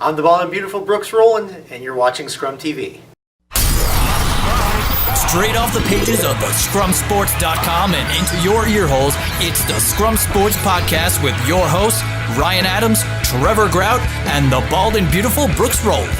I'm the bald and beautiful Brooks Rowland, and you're watching Scrum TV. Straight off the pages of the scrumsports.com and into your ear holes, it's the Scrum Sports Podcast with your hosts, Ryan Adams, Trevor Grout, and the bald and beautiful Brooks Rowland.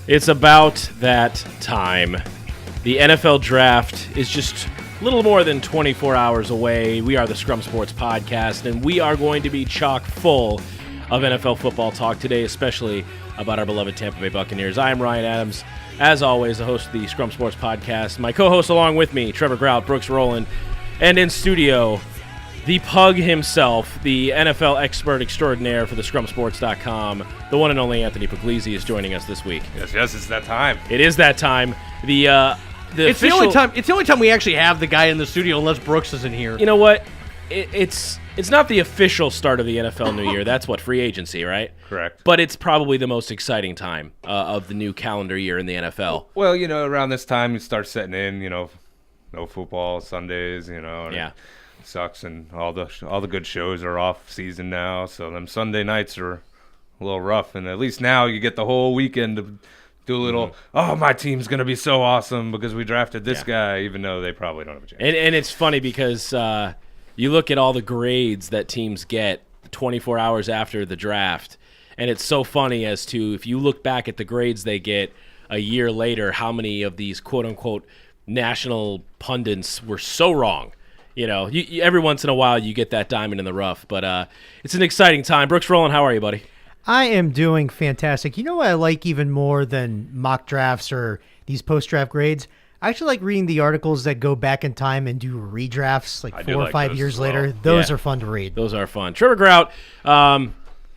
It's about that time. The NFL Draft is just a little more than 24 hours away. We are the Scrum Sports Podcast, and we are going to be chock full of NFL football talk today, especially about our beloved Tampa Bay Buccaneers. I am Ryan Adams, as always, the host of the Scrum Sports Podcast. My co-host along with me, Trevor Grout, Brooks Rowland, and in studio, the pug himself, the NFL expert extraordinaire for the scrumsports.com, the one and only Anthony Pugliese is joining us this week. Yes, it's that time. It is that time. It's the only time we actually have the guy in the studio, unless Brooks isn't here. You know what? It's not the official start of the NFL New Year. That's what, free agency, right? Correct. But it's probably the most exciting time of the new calendar year in the NFL. Well, around this time you start setting in. No football Sundays. Yeah. Sucks, and all the good shows are off season now, so them Sunday nights are a little rough, and at least now you get the whole weekend to do a little my team's gonna be so awesome because we drafted this guy, even though they probably don't have a chance. And it's funny because you look at all the grades that teams get 24 hours after the draft, and it's so funny as to, if you look back at the grades they get a year later, how many of these quote-unquote national pundits were so wrong. You every once in a while you get that diamond in the rough, but it's an exciting time. Brooks Rowland, how are you, buddy? I am doing fantastic. You know what I like even more than mock drafts or these post-draft grades? I actually like reading the articles that go back in time and do redrafts, like 4 or 5 years later. Those are fun to read. Those are fun. Trevor Grout.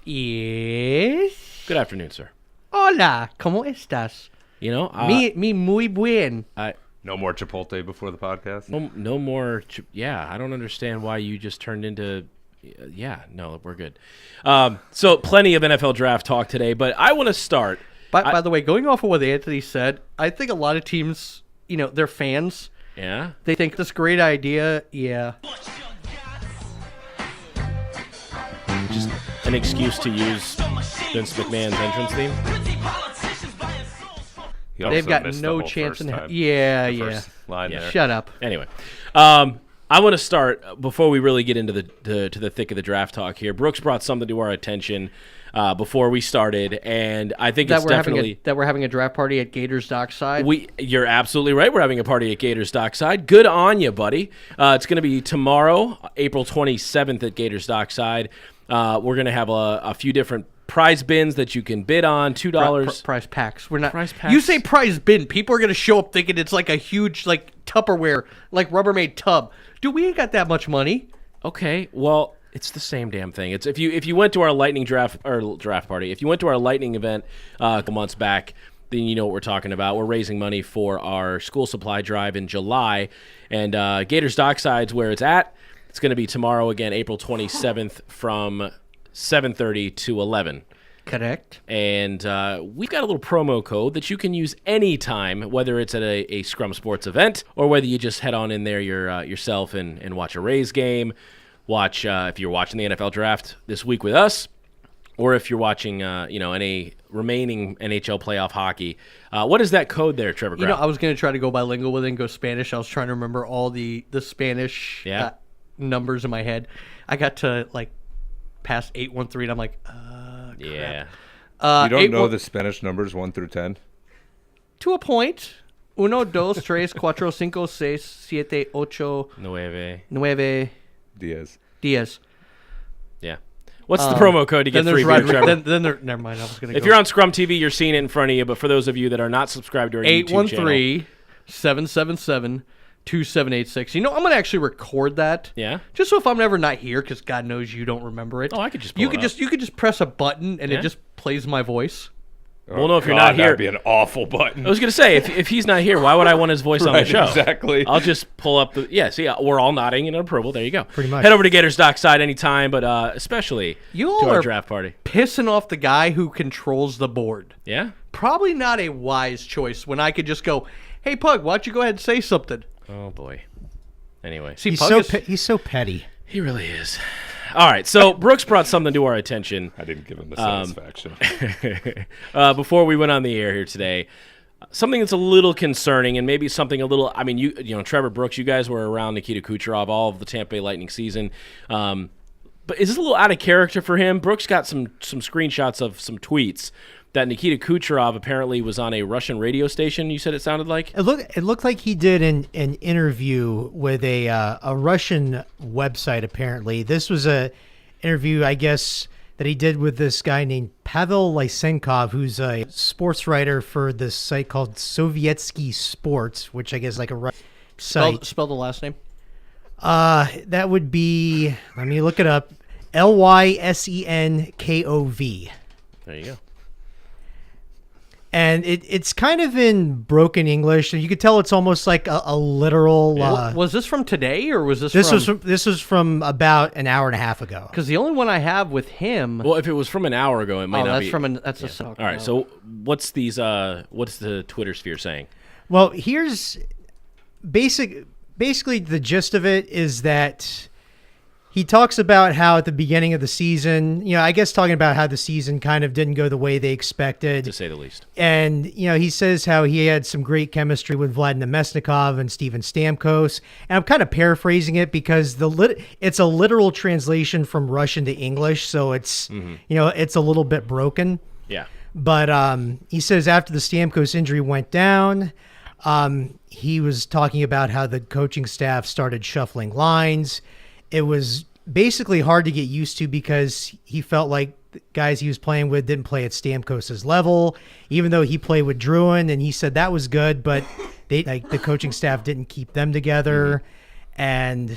Yes? Good afternoon, sir. Hola, ¿cómo estás? Mi muy bien. No more Chipotle before the podcast? No more. I don't understand why you just turned into... no, we're good. So plenty of NFL draft talk today, but I want to start. By the way, going off of what Anthony said, I think a lot of teams, they're fans. Yeah? They think this great idea, yeah. Just an excuse to use Vince McMahon's entrance theme? They've got no chance in hell. Yeah. Line there. Shut up. Anyway, I want to start before we really get into the thick of the draft talk here. Brooks brought something to our attention before we started, and I think it's definitely that we're having a draft party at Gators Dockside. You're absolutely right. We're having a party at Gators Dockside. Good on you, buddy. It's going to be tomorrow, April 27th at Gators Dockside. We're going to have a few different prize bins that you can bid on. $2 prize packs. We're not prize packs. You say prize bin, people are gonna show up thinking it's like a huge Tupperware, Rubbermaid tub. Dude, we ain't got that much money. Okay, well, it's the same damn thing. It's if you went to our lightning draft party, if you went to our lightning event a couple months back, then you know what we're talking about. We're raising money for our school supply drive in July, and Gators Dockside's where it's at. It's going to be tomorrow again, April 27th from 7:30 to 11. Correct. And we've got a little promo code that you can use anytime, whether it's at a Scrum Sports event or whether you just head on in there yourself and watch a Rays game, watch if you're watching the NFL Draft this week with us, or if you're watching any remaining NHL playoff hockey. What is that code there, Trevor Grout? I was going to try to go bilingual with it and go Spanish. I was trying to remember all the Spanish numbers in my head. I got to past 813, and I'm like, crap. Yeah. You don't know the Spanish numbers 1 through 10? To a point. 1, 2, 3, 4, 5, 6, 7, 8, 9. Diaz. Yeah. What's the promo code to get free beer, Trevor? Never mind. I was going to If you're on Scrum TV, you're seeing it in front of you, but for those of you that are not subscribed to our YouTube channel... 813-777-2786. I'm going to actually record that. Yeah. Just so if I'm ever not here, because God knows you don't remember it. Oh, I could just You could just press a button and it just plays my voice. Well, no, if you're not here, that'd be an awful button. I was going to say, if he's not here, why would I want his voice on the show? Exactly. I'll just pull up the. Yeah, see, we're all nodding in approval. There you go. Pretty much. Head over to Gators Dockside anytime, but especially You all to our are draft party. pissing off the guy who controls the board. Yeah? Probably not a wise choice when I could just go, hey, Pug, why don't you go ahead and say something? Oh, boy. Anyway. See, He's so petty. He really is. All right, so Brooks brought something to our attention. I didn't give him the satisfaction. Before we went on the air here today, something that's a little concerning and maybe something a little. I mean, you know, Trevor Brooks, you guys were around Nikita Kucherov all of the Tampa Bay Lightning season, but is this a little out of character for him? Brooks got some screenshots of some tweets that Nikita Kucherov apparently was on a Russian radio station. You said it sounded like It looked like he did an interview with a Russian website. Apparently, this was a interview, I guess, that he did with this guy named Pavel Lysenkov, who's a sports writer for this site called Sovietsky Sports, which I guess is like a Russian site. Spell the last name. That would be. Let me look it up. Lysenkov. there you go. And it's kind of in broken English, and you could tell it's almost like a literal. Was this from today, or was this? This was from about an hour and a half ago. Because the only one I have with him. Well, if it was from an hour ago, it might not be. That's a. All right, so what's the Twitter sphere saying? Well, here's basically the gist of it is that he talks about how at the beginning of the season, I guess talking about how the season kind of didn't go the way they expected, To say the least. And, he says how he had some great chemistry with Vladimir Mesnikov and Steven Stamkos. And I'm kind of paraphrasing it because it's a literal translation from Russian to English. So it's, it's a little bit broken. Yeah. But he says after the Stamkos injury went down, he was talking about how the coaching staff started shuffling lines. It was basically hard to get used to because he felt like the guys he was playing with didn't play at Stamkos' level, even though he played with Druin, and he said that was good, but the coaching staff didn't keep them together. And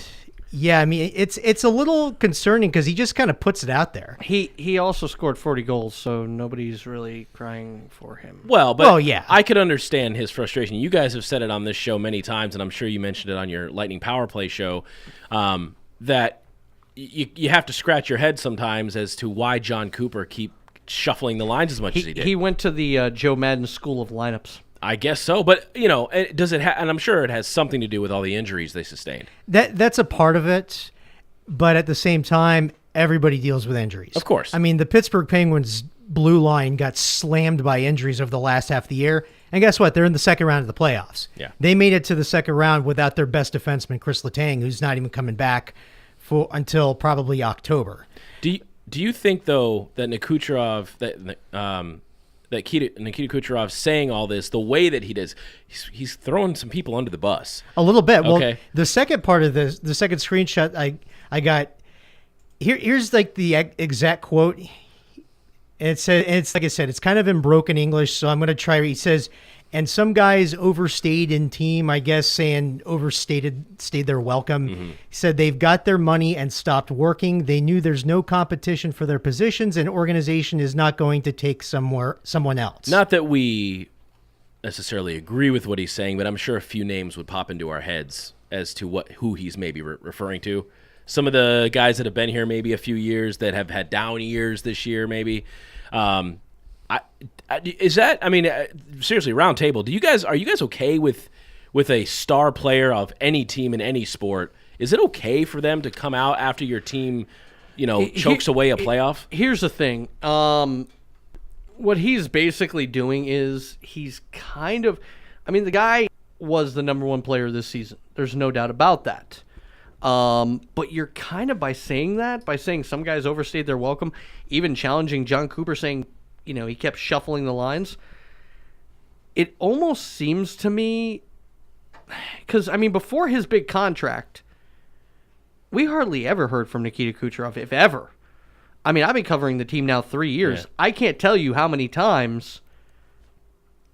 yeah, I mean, it's a little concerning because he just kind of puts it out there. He also scored 40 goals, so nobody's really crying for him. Well, yeah. I could understand his frustration. You guys have said it on this show many times, and I'm sure you mentioned it on your Lightning Power Play show, that you have to scratch your head sometimes as to why John Cooper keep shuffling the lines as much as he did. He went to the Joe Madden School of Lineups. I guess so, but does it? And I'm sure it has something to do with all the injuries they sustained. That's a part of it, but at the same time, everybody deals with injuries. Of course. I mean, the Pittsburgh Penguins blue line got slammed by injuries over the last half of the year, and guess what? They're in the second round of the playoffs. Yeah. They made it to the second round without their best defenseman, Chris Letang, who's not even coming back until probably October. Do you think though that Nikita Kucherov saying all this the way that he does, he's throwing some people under the bus A little bit. Well, Okay. the second part of this, the second screenshot I got, here's like the exact quote. It's like I said, it's kind of in broken English, so I'm going to try. He says, and some guys overstayed in team, I guess, stayed their welcome. Mm-hmm. He said they've got their money and stopped working. They knew there's no competition for their positions, and organization is not going to take someone else. Not that we necessarily agree with what he's saying, but I'm sure a few names would pop into our heads as to who he's maybe referring to. Some of the guys that have been here maybe a few years that have had down years this year, maybe. Seriously, round table, are you guys okay with a star player of any team in any sport? Is it okay for them to come out after your team, chokes away a playoff? Here's the thing. What he's basically doing is he's kind of, the guy was the number one player this season. There's no doubt about that. But you're kind of by saying some guys overstayed their welcome, even challenging John Cooper, saying, he kept shuffling the lines. It almost seems to me, because, before his big contract, we hardly ever heard from Nikita Kucherov, if ever. I've been covering the team now 3 years. Yeah. I can't tell you how many times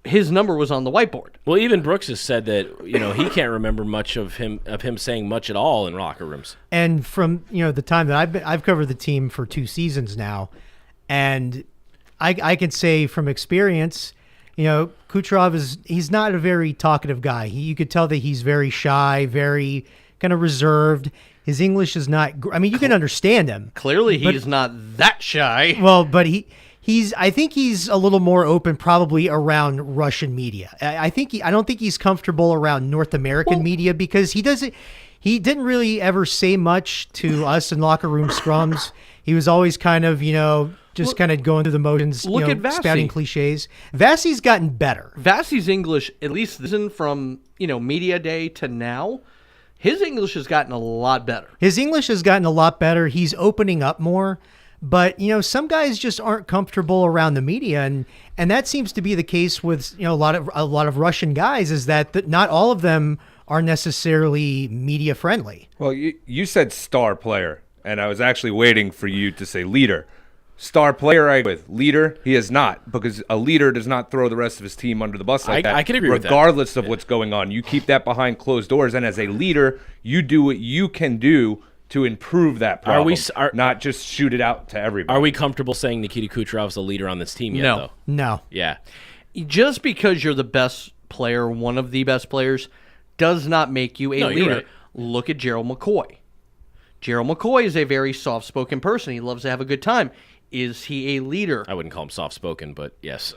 his number was on the whiteboard. Well, even Brooks has said that he can't remember much of him saying much at all in locker rooms. And from the time that I've covered the team for 2 seasons now, and I can say from experience, Kucherov he's not a very talkative guy. You could tell that he's very shy, very kind of reserved. His English is not. You can understand him. Clearly, he's not that shy. Well, but I think he's a little more open, probably around Russian media. I don't think he's comfortable around North American media because he didn't really ever say much to us in locker room scrums. He was always kind of, just kind of going through the motions, look at Vasi. spouting cliches. Vasi's gotten better. Vasi's English, at least from, media day to now, his English has gotten a lot better. His English has gotten a lot better. He's opening up more. But, some guys just aren't comfortable around the media. And that seems to be the case with, a lot of Russian guys is that not all of them are necessarily media friendly. Well, you said star player, and I was actually waiting for you to say leader. Star player, I with leader, he is not, because a leader does not throw the rest of his team under the bus like that. I can agree with that. Regardless of what's going on, you keep that behind closed doors, and as a leader, you do what you can do to improve that problem, not just shoot it out to everybody. Are we comfortable saying Nikita Kucherov's the leader on this team yet, though? No. Yeah. Just because you're the best player, one of the best players, does not make you a leader. Right. Look at Gerald McCoy. Gerald McCoy is a very soft-spoken person. He loves to have a good time. Is he a leader? I wouldn't call him soft-spoken, but yes.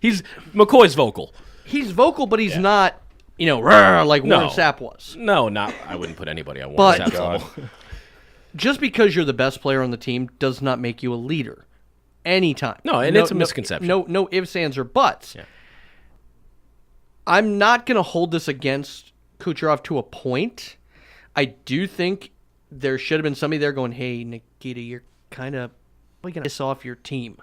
McCoy's vocal. He's vocal, but he's not, like Warren Sapp was. No, I wouldn't put anybody on Warren Sapp's level. Just because you're the best player on the team does not make you a leader. Anytime. No, and it's a misconception. No ifs, ands, or buts. Yeah. I'm not going to hold this against Kucherov to a point. I do think there should have been somebody there going, hey, Nikita, you're kind of going to piss off your team.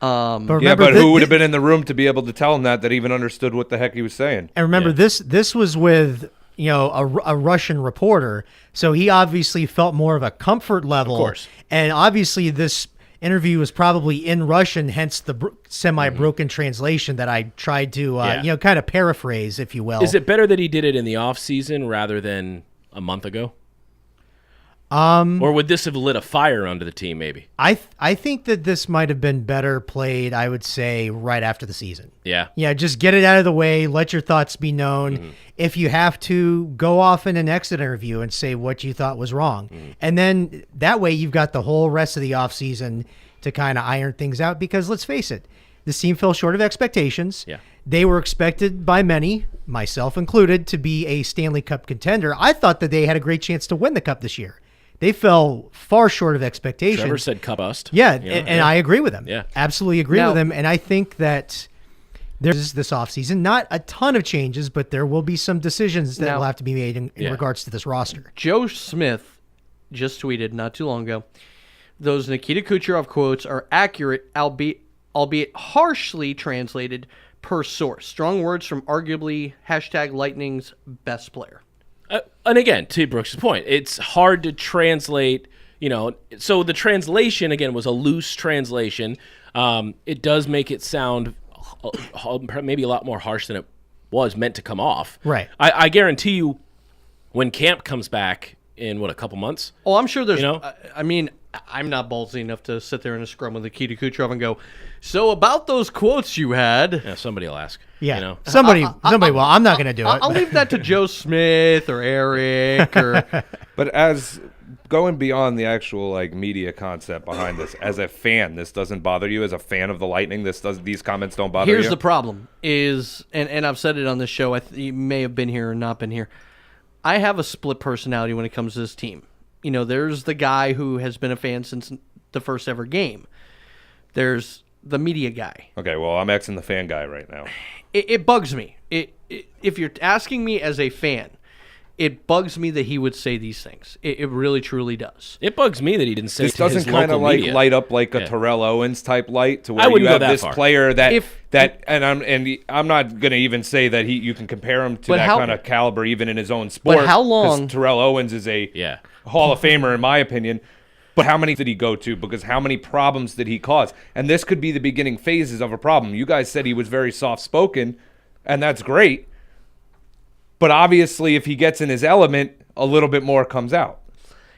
But who would have been in the room to be able to tell him that even understood what the heck he was saying? And remember, this was with a Russian reporter, so he obviously felt more of a comfort level. Of course. And obviously this interview was probably in Russian, hence the semi-broken translation that I tried to kind of paraphrase, if you will. Is it better that he did it in the off season rather than a month ago? Or would this have lit a fire under the team, maybe? I think that this might have been better played, I would say, right after the season. Yeah. Yeah, just get it out of the way. Let your thoughts be known. Mm-hmm. If you have to, go off in an exit interview and say what you thought was wrong. Mm-hmm. And then that way you've got the whole rest of the offseason to kind of iron things out because, let's face it, this team fell short of expectations. Yeah. They were expected by many, myself included, to be a Stanley Cup contender. I thought that they had a great chance to win the Cup this year. They fell far short of expectations. Trevor said cup bust. Yeah, and I agree with him. Yeah. Absolutely agree with him. And I think that there's this offseason, not a ton of changes, but there will be some decisions that will have to be made in regards to this roster. Joe Smith just tweeted not too long ago, those Nikita Kucherov quotes are accurate, albeit harshly translated per source. Strong words from arguably #Lightning's best player. And again, to Brooks' point, it's hard to translate, so the translation, again, was a loose translation. It does make it sound maybe a lot more harsh than it was meant to come off. Right. I guarantee you when camp comes back in, a couple months? Oh, I'm sure there's, I'm not ballsy enough to sit there in a scrum with Nikita Kucherov and go, so about those quotes you had. Yeah, somebody will ask. Yeah, somebody will. I'm not going to do it. I'll leave that to Joe Smith or Eric. But as going beyond the actual media concept behind this, as a fan, this doesn't bother you. As a fan of the Lightning, these comments don't bother you. Here's the problem: and I've said it on this show. You may have been here or not been here. I have a split personality when it comes to this team. There's the guy who has been a fan since the first ever game. There's the media guy. Okay, well, I'm Xing the fan guy right now. It bugs me. If you're asking me as a fan, it bugs me that he would say these things. It really, truly does. It bugs me that he didn't say this doesn't kind of light up like a Terrell Owens type light to where you have this player I'm not going to even say that you can compare him to that kind of caliber even in his own sport. But how long? Terrell Owens is a Hall of Famer in my opinion. But how many did he go to? Because how many problems did he cause? And this could be the beginning phases of a problem. You guys said he was very soft-spoken, and that's great. But obviously, if he gets in his element, a little bit more comes out.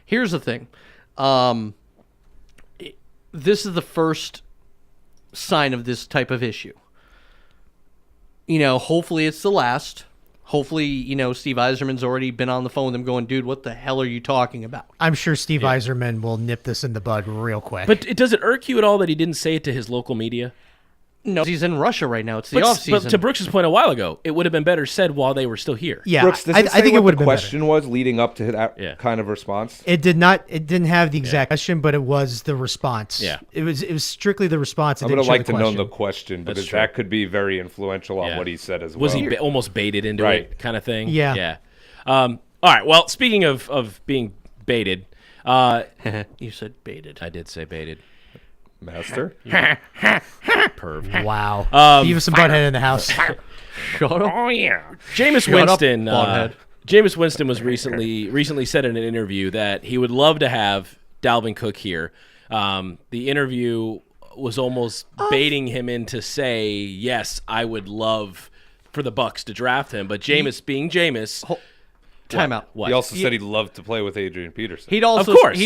Here's the thing. This is the first sign of this type of issue. Hopefully it's the last. Hopefully, Steve Yzerman's already been on the phone with him going, dude, what the hell are you talking about? I'm sure Steve Yzerman will nip this in the bud real quick. But does it irk you at all that he didn't say it to his local media? No, he's in Russia right now. It's the off season. But to Brooks' point a while ago, it would have been better said while they were still here. Yeah, Brooks, does I it say think it what would the have been question better. was leading up to that kind of response? It did not. It didn't have the exact question, but it was the response. Yeah. It was strictly the response. I would have liked to know the question because true. that could be very influential on what he said as well. Was he almost baited into it kind of thing? Yeah. Yeah. All right. Well, speaking of being baited. You said baited. I did say baited. Master? Perv. Wow. Beavis and Butthead in the house. Shut up. Oh, yeah. Jameis Shut up, Winston. baldhead. Jameis Winston was recently said in an interview that he would love to have Dalvin Cook here. The interview was almost baiting him into say, yes, I would love for the Bucs to draft him. But Jameis being Jameis... Time out. What? He also said he'd love to play with Adrian Peterson. He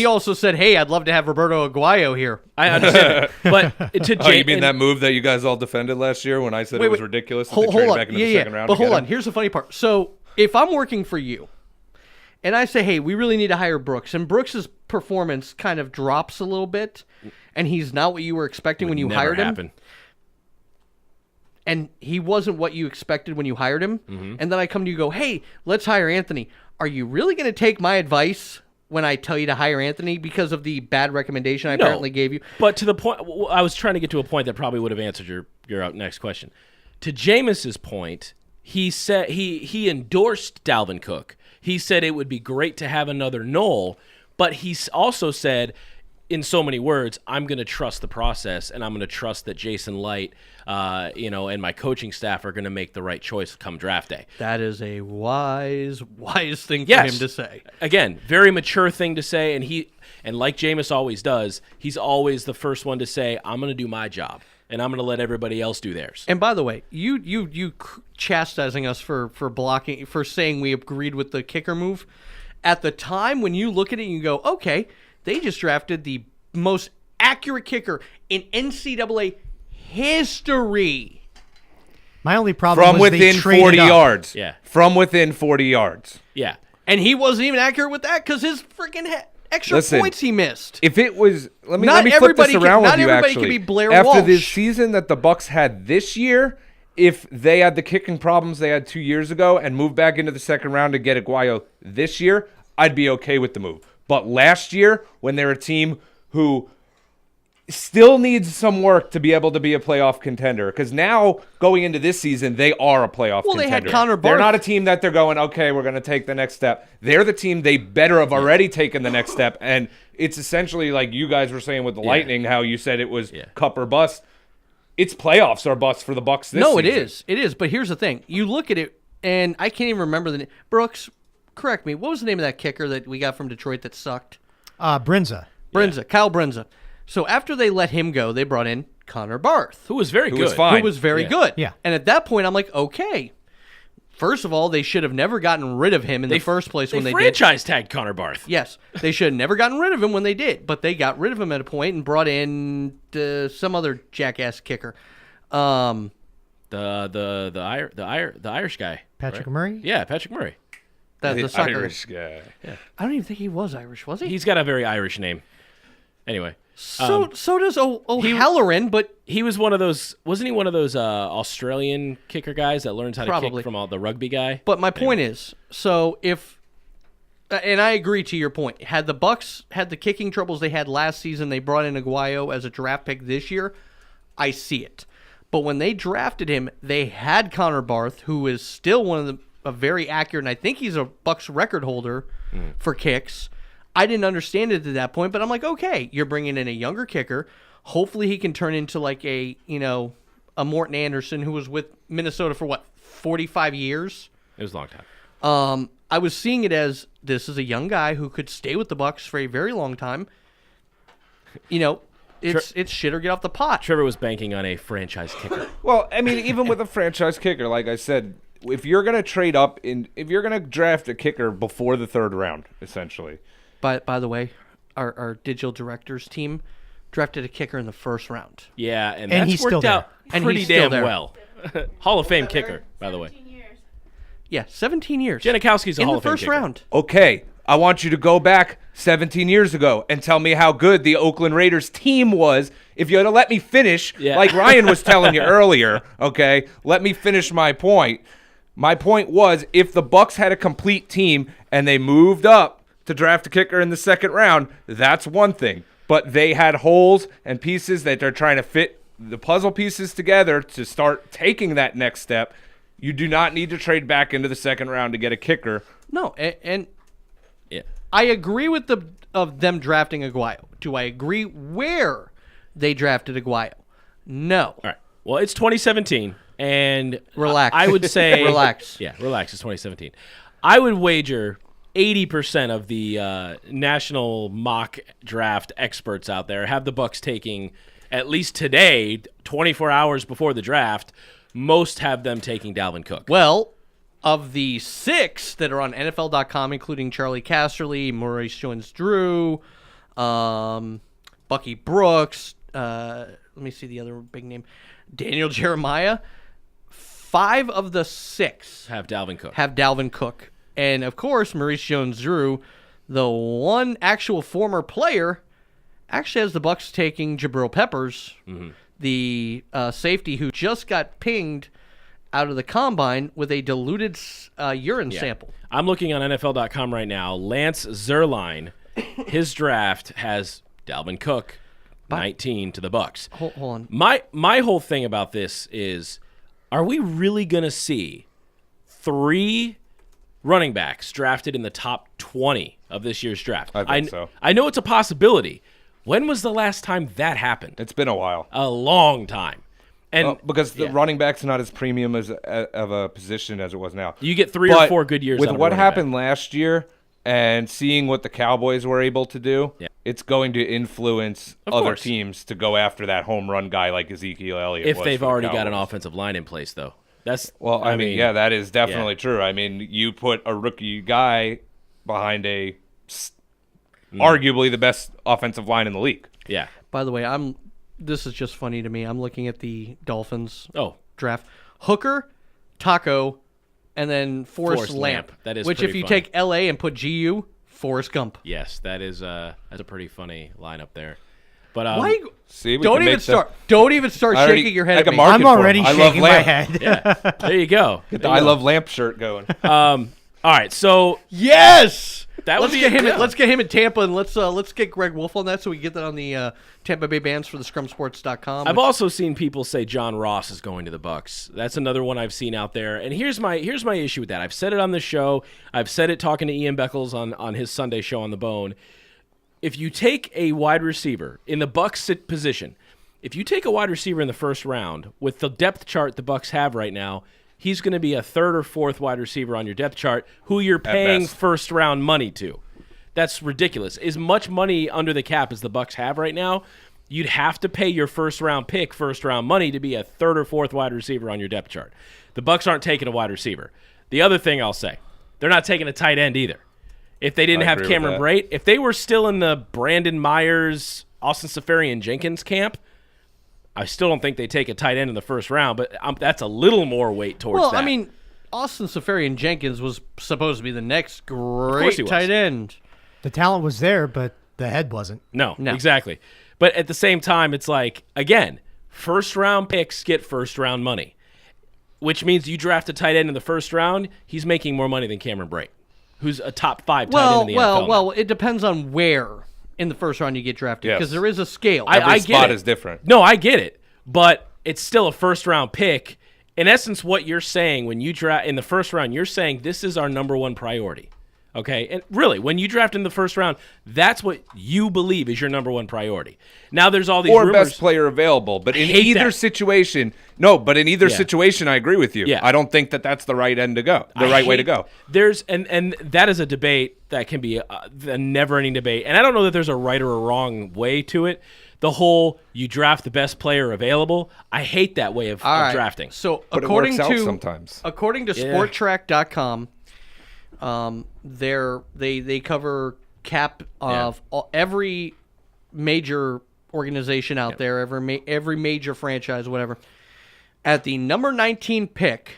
also said, hey, I'd love to have Roberto Aguayo here. I understand that. But to Oh, you mean that move that you guys all defended last year when I said it was ridiculous that they traded back into the second round? But hold on. Here's the funny part. So if I'm working for you and I say, hey, we really need to hire Brooks, and Brooks' performance kind of drops a little bit, and he's not what you were expecting when you hired him. And he wasn't what you expected when you hired him, and then I come to you and go, hey, let's hire Anthony. Are you really going to take my advice when I tell you to hire Anthony because of the bad recommendation I apparently gave you? But to the point, I was trying to get to a point that probably would have answered your next question. To Jameis's point, he said he endorsed Dalvin Cook. He said it would be great to have another Noel, but he also said, in so many words, I'm going to trust the process, and I'm going to trust that Jason Light, and my coaching staff are going to make the right choice come draft day. That is a wise thing for him to say. Again, very mature thing to say, and like Jameis always does, he's always the first one to say, I'm going to do my job, and I'm going to let everybody else do theirs. And by the way, you chastising us for blocking, for saying we agreed with the kicker move. At the time, when you look at it and you go, okay, they just drafted the most accurate kicker in NCAA history. My only problem From was they within traded 40 up. yards. Yeah. From within 40 yards. Yeah. And he wasn't even accurate with that because his freaking extra points he missed. If it was, let me Not flip this everybody can- around not with you. everybody Actually, can be Blair after Walsh. this season that the Bucs had this year, if they had the kicking problems they had 2 years ago and moved back into the second round to get Aguayo this year, I'd be okay with the move. But last year, when they're a team who still needs some work to be able to be a playoff contender, because now going into this season, they are a playoff contender. They had Connor They're Barth. not a team that they're going, okay, we're going to take the next step. They're the team they better have already taken the next step, and it's essentially like you guys were saying with the Lightning, how you said it was cup or bust. It's playoffs or bust for the Bucs this season. No, it is. It is. But here's the thing. You look at it, and I can't even remember the name. Brooks, correct me. What was the name of that kicker that we got from Detroit that sucked? Brinza. Kyle Brinza. So after they let him go, they brought in Connor Barth, Who was very good. was fine. who was very good. Yeah. And at that point, I'm like, okay. First of all, they should have never gotten rid of him in the first place when they did. franchise tagged Connor Barth. Yes, they should have never gotten rid of him when they did, but they got rid of him at a point and brought in some other jackass kicker. The Irish guy. Patrick Murray? Yeah, Patrick Murray. The soccer. Irish guy. I don't even think he was Irish, was he? He's got a very Irish name. Anyway. So does O'Halloran, but He was one of those, wasn't he one of those Australian kicker guys that learns how to Probably. kick from all the rugby guy? But my point is, so if, and I agree to your point, had the Bucs had the kicking troubles they had last season, they brought in Aguayo as a draft pick this year, I see it. But when they drafted him, they had Connor Barth, who is still one of a very accurate, and I think he's a Bucs record holder for kicks. I didn't understand it at that point, but I'm like, okay, you're bringing in a younger kicker. Hopefully he can turn into like a Morton Anderson who was with Minnesota for 45 years? It was a long time. I was seeing it as this is a young guy who could stay with the Bucs for a very long time. It's shit or get off the pot. Trevor was banking on a franchise kicker. Well, I mean, even with a franchise kicker, like I said, if you're going to trade up, if you're going to draft a kicker before the third round, essentially. By the way, our digital directors team, drafted a kicker in the first round. Yeah, and And that's he's still worked out there. And pretty he's still damn there. well. Hall of Fame kicker, by the way. 17 years. Yeah, 17 years. Janikowski's a in Hall the of Fame first kicker. round. Okay, I want you to go back 17 years ago and tell me how good the Oakland Raiders team was. If you had let me finish, Yeah. like Ryan was telling you earlier, okay, let me finish my point. My point was, if the Bucs had a complete team and they moved up to draft a kicker in the second round, that's one thing. But they had holes and pieces that they're trying to fit the puzzle pieces together to start taking that next step. You do not need to trade back into the second round to get a kicker. No, and Yeah. I agree with them drafting Aguayo. Do I agree where they drafted Aguayo? No. All right. Well, it's 2017, and Relax. I would say Relax. Yeah, relax. It's 2017. I would wager 80% of the national mock draft experts out there have the Bucs taking, at least today, 24 hours before the draft. Most have them taking Dalvin Cook. Well, of the 6 that are on NFL.com, including Charlie Casserly, Maurice Jones-Drew, Bucky Brooks, let me see the other big name, Daniel Jeremiah, 5 of the 6 have Dalvin Cook. have Dalvin Cook. And, of course, Maurice Jones-Drew, the one actual former player, actually has the Bucs taking Jabril Peppers, the safety who just got pinged out of the combine with a diluted urine sample. I'm looking on NFL.com right now. Lance Zierlein, his draft has Dalvin Cook, 19 to the Bucs. Hold on. My whole thing about this is, are we really going to see 3 running backs drafted in the top 20 of this year's draft? I think so. I know it's a possibility. When was the last time that happened? It's been a while. A long time. And Because the yeah. running back's not as premium of a position as it was now. You get 3 But or 4 good years with out of a what running happened back. last year and seeing what the Cowboys were able to do, it's going to influence Of other course. teams to go after that home run guy like Ezekiel Elliott. If was they've for the already got an Cowboys. offensive line in place, though. That's Well, I mean, yeah, that is definitely yeah. true. I mean, you put a rookie guy behind arguably the best offensive line in the league. Yeah. By the way, this is just funny to me. I'm looking at the Dolphins Oh, draft. Hooker, Taco, and then Forrest Forrest Lamp. Lamp. That is which, if pretty you funny. take LA and put GU, Forrest Gump. yes, that's a pretty funny lineup there. But Why? See, we Don't can even make the- start. Don't even start I already- shaking your head I at can me. mark I'm it for him. already I love shaking my Lamp. head. yeah, there you go. Get the I Love Lamp shirt going. All right, so Yes. That would let's be get him. yeah. Let's get him in Tampa, and let's get Greg Wolf on that, so we can get that on the Tampa Bay Bands for the ScrumSports.com. I've also seen people say John Ross is going to the Bucs. That's another one I've seen out there. And here's my issue with that. I've said it on the show. I've said it talking to Ian Beckles on his Sunday show on the Bone. If you take a wide receiver in the Bucs position, if you take a wide receiver in the first round with the depth chart the Bucs have right now, he's going to be a 3rd or 4th wide receiver on your depth chart who you're paying best. first round money to. That's ridiculous. As much money under the cap as the Bucs have right now, you'd have to pay your first round money to be a 3rd or 4th wide receiver on your depth chart. The Bucs aren't taking a wide receiver. The other thing I'll say, they're not taking a tight end either. If they didn't I have agree with Cameron that. Brate, if they were still in the Brandon Myers, Austin Safarian Jenkins camp, I still don't think they take a tight end in the first round, but that's a little more weight towards well, that. I mean, Austin Safarian Jenkins was supposed to be the next course great he was. tight end. The talent was there, but the head wasn't. No, No. exactly. But at the same time, it's like, again, first-round picks get first-round money, which means you draft a tight end in the first round, he's making more money than Cameron Brate, who's a top 5 tight end in the NFL now. Well, it depends on where in the first round you get drafted, Yes. because there is a scale. Every I get spot it. is different. No, I get it, but it's still a first-round pick. In essence, what you're saying when you draft in the first round, you're saying this is our number 1 priority. Okay, and really, when you draft in the first round, that's what you believe is your number 1 priority. Now, there's all these Or rumors. best player available. But in hate either that. situation, in Yeah. situation, I agree with you. Yeah. I don't think that's the right end to go, the right way to go. There's and that is a debate that can be a never-ending debate, and I don't know that there's a right or a wrong way to it. The whole you draft the best player available, I hate that way of All right. drafting. So But it according works out to sometimes. according to Yeah. SportTrack.com, they cover cap of every major organization out there, every major franchise, whatever. At the number 19 pick,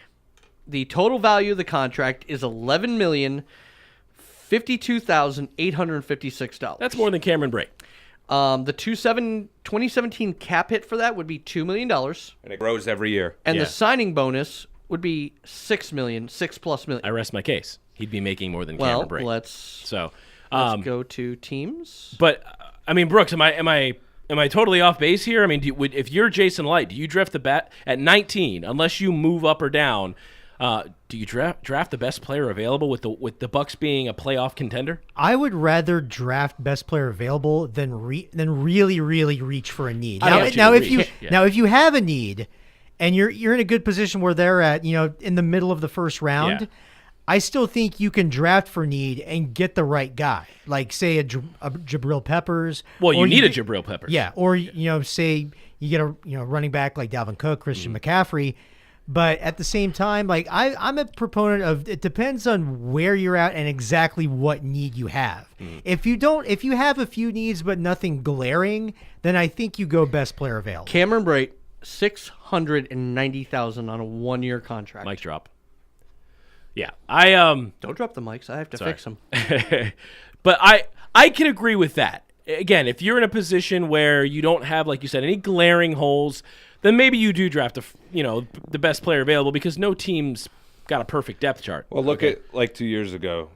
the total value of the contract is $11,052,856. That's more than Cameron Brate. The 2017 cap hit for that would be $2 million. And it grows every year. And Yeah. the signing bonus would be $6 million. I rest my case. He'd be making more than Well, Cameron Brate. let's go to teams. But I mean, Brooks, am I totally off base here? I mean, if you're Jason Light, do you draft the bat at 19 unless you move up or down? Do you draft the best player available with the Bucs being a playoff contender? I would rather draft best player available than really reach for a need. I Now, want you now to if you reach, yeah. now if you have a need and you're in a good position where they're at, in the middle of the first round, Yeah. I still think you can draft for need and get the right guy. Like say a Jabril Peppers. Well, you or need a get- Jabril Peppers. Yeah, or say you get a running back like Dalvin Cook, Christian McCaffrey. But at the same time, like I'm a proponent of it depends on where you're at and exactly what need you have. If you have a few needs but nothing glaring, then I think you go best player available. Cameron Brate, $690,000 on a 1-year contract. Mic drop. Yeah, I Don't drop the mics. I have to fix them. But I can agree with that. Again, if you're in a position where you don't have, like you said, any glaring holes, then maybe you do draft the best player available because no team's got a perfect depth chart. Well, look at like 2 years ago,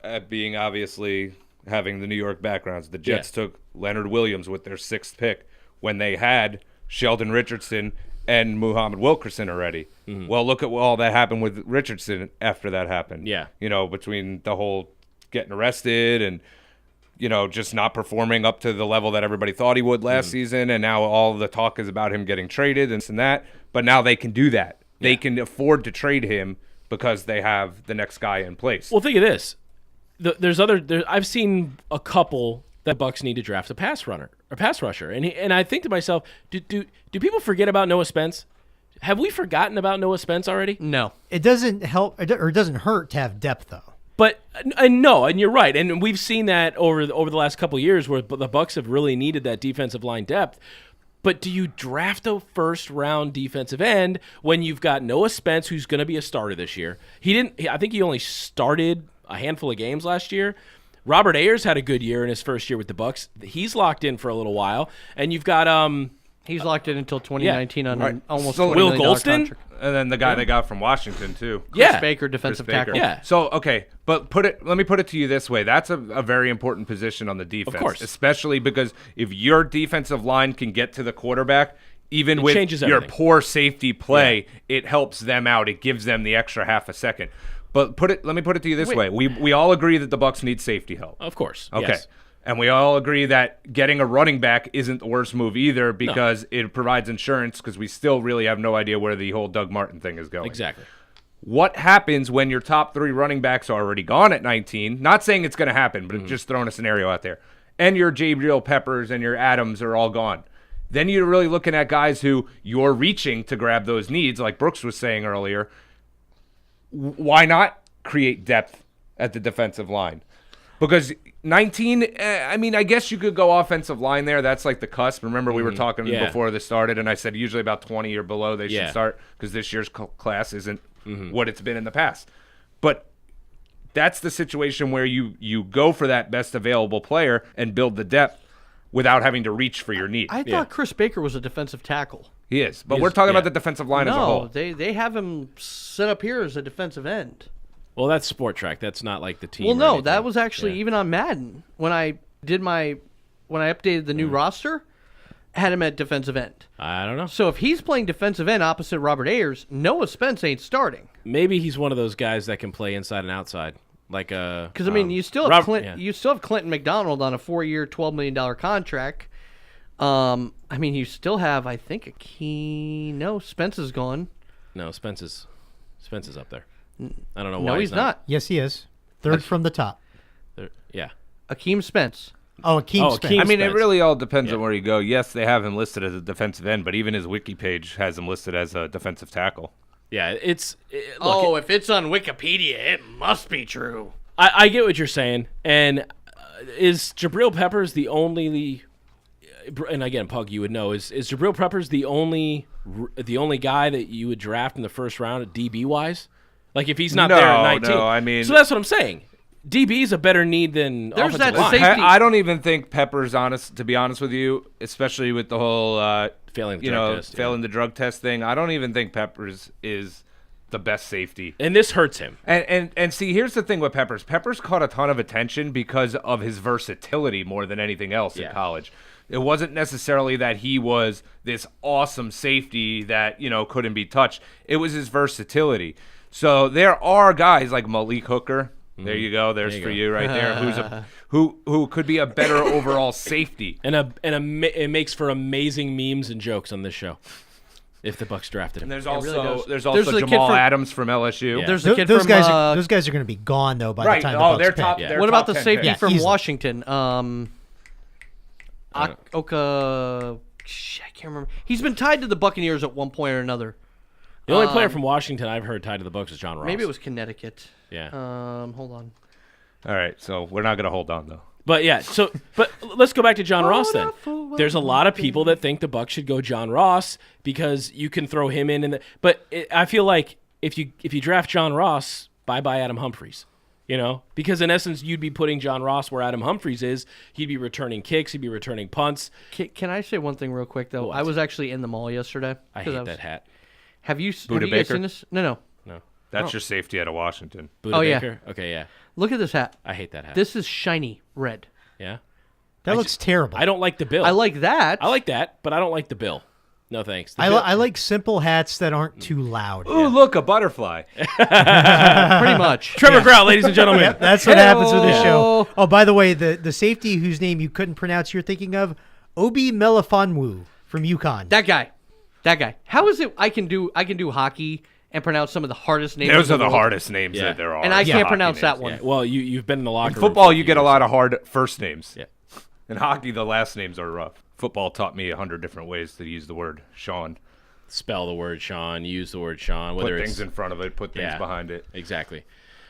at being obviously having the New York backgrounds. The Jets took Leonard Williams with their 6th pick when they had Sheldon Richardson and Muhammad Wilkerson already. Well, look at all that happened with Richardson after that happened. Yeah. Between the whole getting arrested and just not performing up to the level that everybody thought he would last season, and now all the talk is about him getting traded and this and that. But now they can do that. They can afford to trade him because they have the next guy in place. Well, think of this. I've seen a couple that Bucs need to draft a pass rusher, and I think to myself, do people forget about Noah Spence? Have we forgotten about Noah Spence already? No. It doesn't help or it doesn't hurt to have depth though. But no, and you're right, and we've seen that over the last couple of years where the Bucs have really needed that defensive line depth. But do you draft a first-round defensive end when you've got Noah Spence, who's going to be a starter this year? I think he only started a handful of games last year. Robert Ayers had a good year in his first year with the Bucs. He's locked in for a little while, and you've got He's locked in until 2019 on an almost So $20 Will million Golston? contract. And then the guy they got from Washington too. Chris Baker, defensive Chris Baker. tackle. Yeah. So okay, but let me put it to you this way: that's a very important position on the defense, course. especially because if your defensive line can get to the quarterback, even with changes your everything. poor safety play, it helps them out. It gives them the extra half a second. But let me put it to you this way: we all agree that the Bucs need safety help. Of course. Okay. Yes. And we all agree that getting a running back isn't the worst move either because it provides insurance because we still really have no idea where the whole Doug Martin thing is going. Exactly. What happens when your top 3 running backs are already gone at 19? Not saying it's going to happen, but just throwing a scenario out there. And your Jabril Peppers and your Adams are all gone. Then you're really looking at guys who you're reaching to grab those needs, like Brooks was saying earlier. Why not create depth at the defensive line? Because 19, I guess you could go offensive line there. That's like the cusp. Remember, we were talking before this started, and I said usually about 20 or below they should start because this year's class isn't what it's been in the past. But that's the situation where you go for that best available player and build the depth without having to reach for your need. I thought Chris Baker was a defensive tackle. He is. But we're talking about the defensive line as a whole. No, they have him set up here as a defensive end. Well, that's Sport Track. That's not like the team. Well, or no, anything. that was actually even on Madden when I updated the new roster, had him at defensive end. I don't know. So if he's playing defensive end opposite Robert Ayers, Noah Spence ain't starting. Maybe he's one of those guys that can play inside and outside, like Because you still have you still have Clinton McDonald on a 4-year, $12 million contract. You still have, I think, Spence is gone. No, Spence is up there. I don't know No, why he's not. Yes, he is. Third from the top. Yeah. Akeem Spence. Oh, Akeem Spence. Akeem I mean, it Spence. really all depends on where you go. Yes, they have him listed as a defensive end, but even his wiki page has him listed as a defensive tackle. Yeah, If it's on Wikipedia, it must be true. I get what you're saying. And is Jabril Peppers the only and again, Pug, you would know, is Jabril Peppers the only guy that you would draft in the first round at DB wise? Like if he's not there at 19. No, I mean, so that's what I'm saying. DB is a better need than There's offensive that line. safety. I don't even think Pepper's to be honest with you, especially with the whole failing the drug test thing. I don't even think Peppers is the best safety. And this hurts him. And see, here's the thing with Peppers. Peppers caught a ton of attention because of his versatility more than anything else in college. It wasn't necessarily that he was this awesome safety that, couldn't be touched. It was his versatility. So there are guys like Malik Hooker. There you go. There's for you right there. Who could be a better overall safety. And it makes for amazing memes and jokes on this show. If the Bucs drafted him. And there's There's also the kid Jamal from- Adams from LSU. Yeah. There's the kid Those from guys are going to be gone though by the time the Bucs they're pick. top. Yeah. They're what about top the 10 safety picks. from easily. Washington? Oka. I can't remember. He's been tied to the Buccaneers at one point or another. The only player from Washington I've heard tied to the Bucs is John Ross. Maybe it was Connecticut. Yeah. Hold on. All right, so we're not going to hold on though. But yeah, but let's go back to John Ross then. There's a lot of people that think the Bucs should go John Ross because you can throw him in. I feel like if you draft John Ross, bye Adam Humphries. Because in essence you'd be putting John Ross where Adam Humphries is. He'd be returning kicks. He'd be returning punts. Can I say one thing real quick though? What? I was actually in the mall yesterday. I hate that hat. Have you Buda guys Baker? seen this? No. That's your safety out of Washington. Buda Oh, yeah. Baker? Okay, yeah. Look at this hat. I hate that hat. This is shiny red. Yeah. That looks terrible. I don't like the bill. I like that. I like that, but I don't like the bill. No thanks. The I, bill- I like simple hats that aren't too loud. Ooh, look, a butterfly. pretty much. Trevor Grout, ladies and gentlemen. Yep, that's what happens with this Hey-o. show. Oh, by the way, the safety whose name you couldn't pronounce, you're thinking of Obi Melifonwu from UConn. That guy. How is it I can do hockey and pronounce some of the hardest names? Those in are the world, hardest names Yeah. that there are. and I can't Hockey pronounce that names. one. Yeah, well, you've been in the locker In room. football, for you get a years. lot of hard first names. Yeah. In hockey, the last names are rough. Football taught me 100 different ways to use the word Sean. Spell the word Sean, use the word Sean, Put whether things it's in front of it, put things Yeah. behind it. Exactly.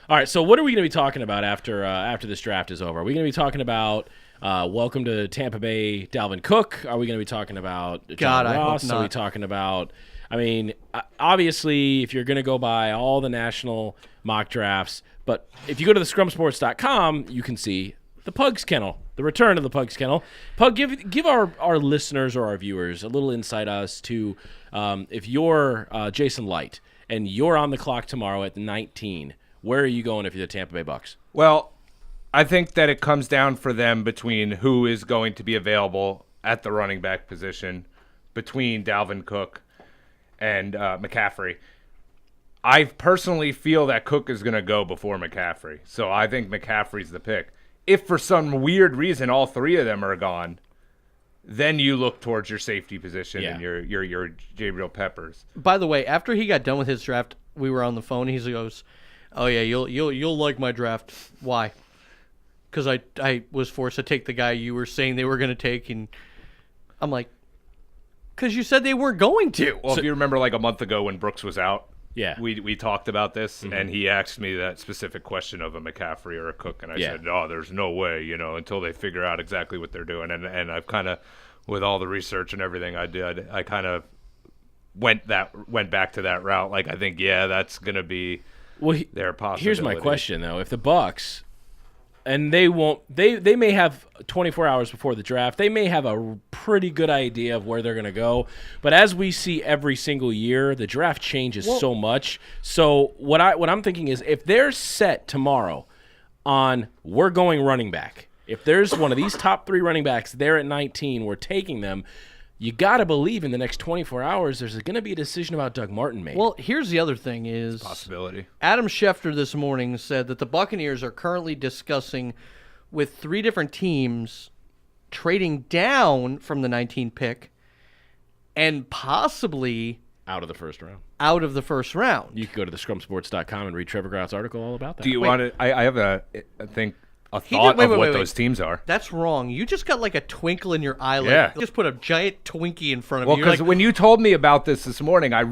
All right, so what are we going to be talking about after this draft is over? Are we going to be talking about welcome to Tampa Bay, Dalvin Cook? Are we going to be talking about John God, I hope Ross? Are we not. talking about? I mean, obviously, if you're going to go by all the national mock drafts, but if you go to the scrumsports.com, you can see the Pugs Kennel, the return of the Pugs Kennel. Pug, give our listeners or our viewers a little insight as to if you're Jason Light and you're on the clock tomorrow at 19, where are you going if you're the Tampa Bay Bucs? Well, I think that it comes down for them between who is going to be available at the running back position between Dalvin Cook and McCaffrey. I personally feel that Cook is going to go before McCaffrey, so I think McCaffrey's the pick. If for some weird reason all three of them are gone, then you look towards your safety position and your Jabril Peppers. By the way, after he got done with his draft, we were on the phone. He goes, "Oh yeah, you'll like my draft. Why? Because I was forced to take the guy you were saying they were going to take." And I'm like, "Because you said they weren't going to." Well, if you remember like a month ago when Brooks was out, Yeah. we talked about this, and he asked me that specific question of a McCaffrey or a Cook, and I Yeah. said, "Oh, there's no way, until they figure out exactly what they're doing." And I've kind of, with all the research and everything I did, I kind of went back to that route. Like I think, yeah, that's gonna be their possibility. Here's my question though: if the Bucs, and they may have 24 hours before the draft, they may have a pretty good idea of where they're going to go. But as we see every single year, the draft changes so much. So what I'm thinking is, if they're set tomorrow on we're going running back, if there's one of these top 3 running backs there at 19, we're taking them. You got to believe in the next 24 hours there's going to be a decision about Doug Martin made. Well, here's the other thing is possibility. Adam Schefter this morning said that the Buccaneers are currently discussing with 3 different teams trading down from the 19 pick and possibly out of the first round. out of the first round. You can go to the scrumsports.com and read Trevor Grout's article all about that. Do you want to? I have a thought wait, of what wait. those teams are. That's wrong. You just got like a twinkle in your eye. Like, Yeah. just put a giant Twinkie in front of Well, you. because You're like, when you told me about this morning, I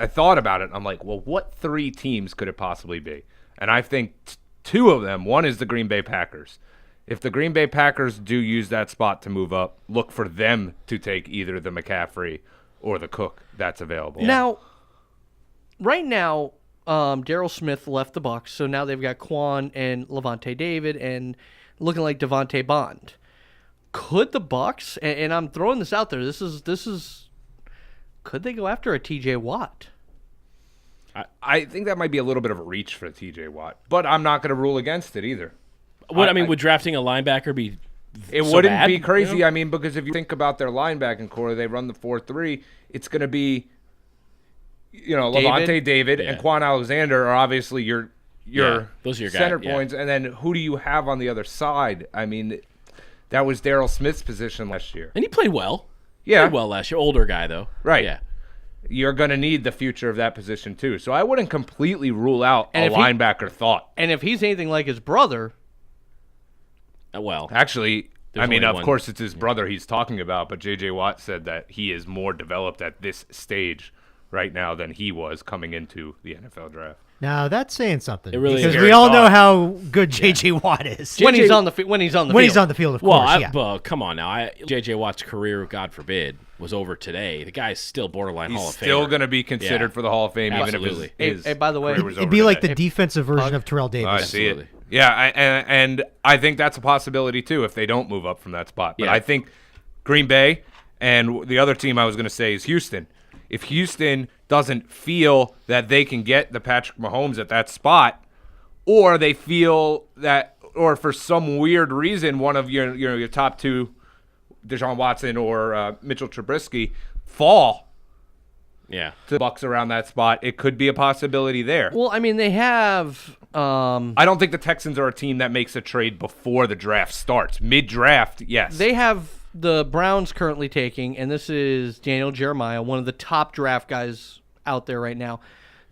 thought about it. I'm like, well, what 3 teams could it possibly be? And I think 2 of them. One is the Green Bay Packers, if the Green Bay Packers do use that spot to move up, look for them to take either the McCaffrey or the Cook that's available. Now, right now, Darryl Smith left the Bucs, so now they've got Quan and Levante David and looking like Devontae Bond. Could the Bucs, and I'm throwing this out there, this is, could they go after a TJ Watt? I think that might be a little bit of a reach for TJ Watt, but I'm not going to rule against it either. Would drafting a linebacker be It so wouldn't bad, be crazy. you know? I mean, because if you think about their linebacking core, they run the 4-3. It's going to be, Levante David and Quan Alexander are obviously your those are your center guys, points. And then who do you have on the other side? I mean, that was Darryl Smith's position last year. And he played well. Yeah. Played well last year. Older guy, though. Right. Yeah. You're going to need the future of that position, too. So I wouldn't completely rule out a linebacker thought. And if he's anything like his brother... Well, actually, there's I mean, only of one. course, it's his brother he's talking about, but J.J. Watt said that he is more developed at this stage right now than he was coming into the NFL draft. Now that's saying something. It really because is. we all know how good J.J. Watt is. When he's on the field, of course. Well, come on now. J.J. Watt's career, God forbid, was over today. The guy's still borderline Hall of Famer. He's still going to be considered for the Hall of Fame, Absolutely. even if his by the way, career was It'd over be like today. the defensive version of Terrell Davis. I see Absolutely. it. Yeah, and I think that's a possibility, too, if they don't move up from that spot. But Yeah. I think Green Bay and the other team I was going to say is Houston. If Houston doesn't feel that they can get the Patrick Mahomes at that spot, or they feel that, or for some weird reason, one of your top two, Deshaun Watson or Mitchell Trubisky, fall Yeah. to the Bucs around that spot, it could be a possibility there. well, I mean, they have... I don't think the Texans are a team that makes a trade before the draft starts. Mid-draft, yes. They have the Browns currently taking, and this is Daniel Jeremiah, one of the top draft guys out there right now.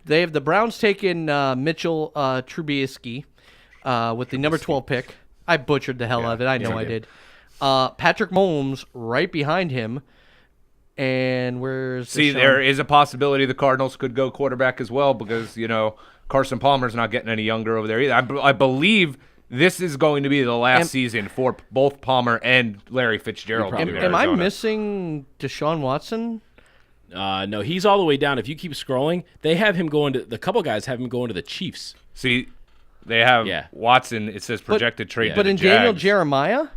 They have the Browns taking Mitchell Trubisky with the number 12 pick. I butchered the hell out of it. I know I did. Patrick Mahomes right behind him. And where's See, Deshaun? there is a possibility the Cardinals could go quarterback as well because, Carson Palmer's not getting any younger over there either. I believe this is going to be the last season for both Palmer and Larry Fitzgerald. Am I missing Deshaun Watson? No, he's all the way down. If you keep scrolling, they have him going to – the couple guys have him going to the Chiefs. See, they have Watson. It says projected trade. But to in the Daniel Jags. Jeremiah,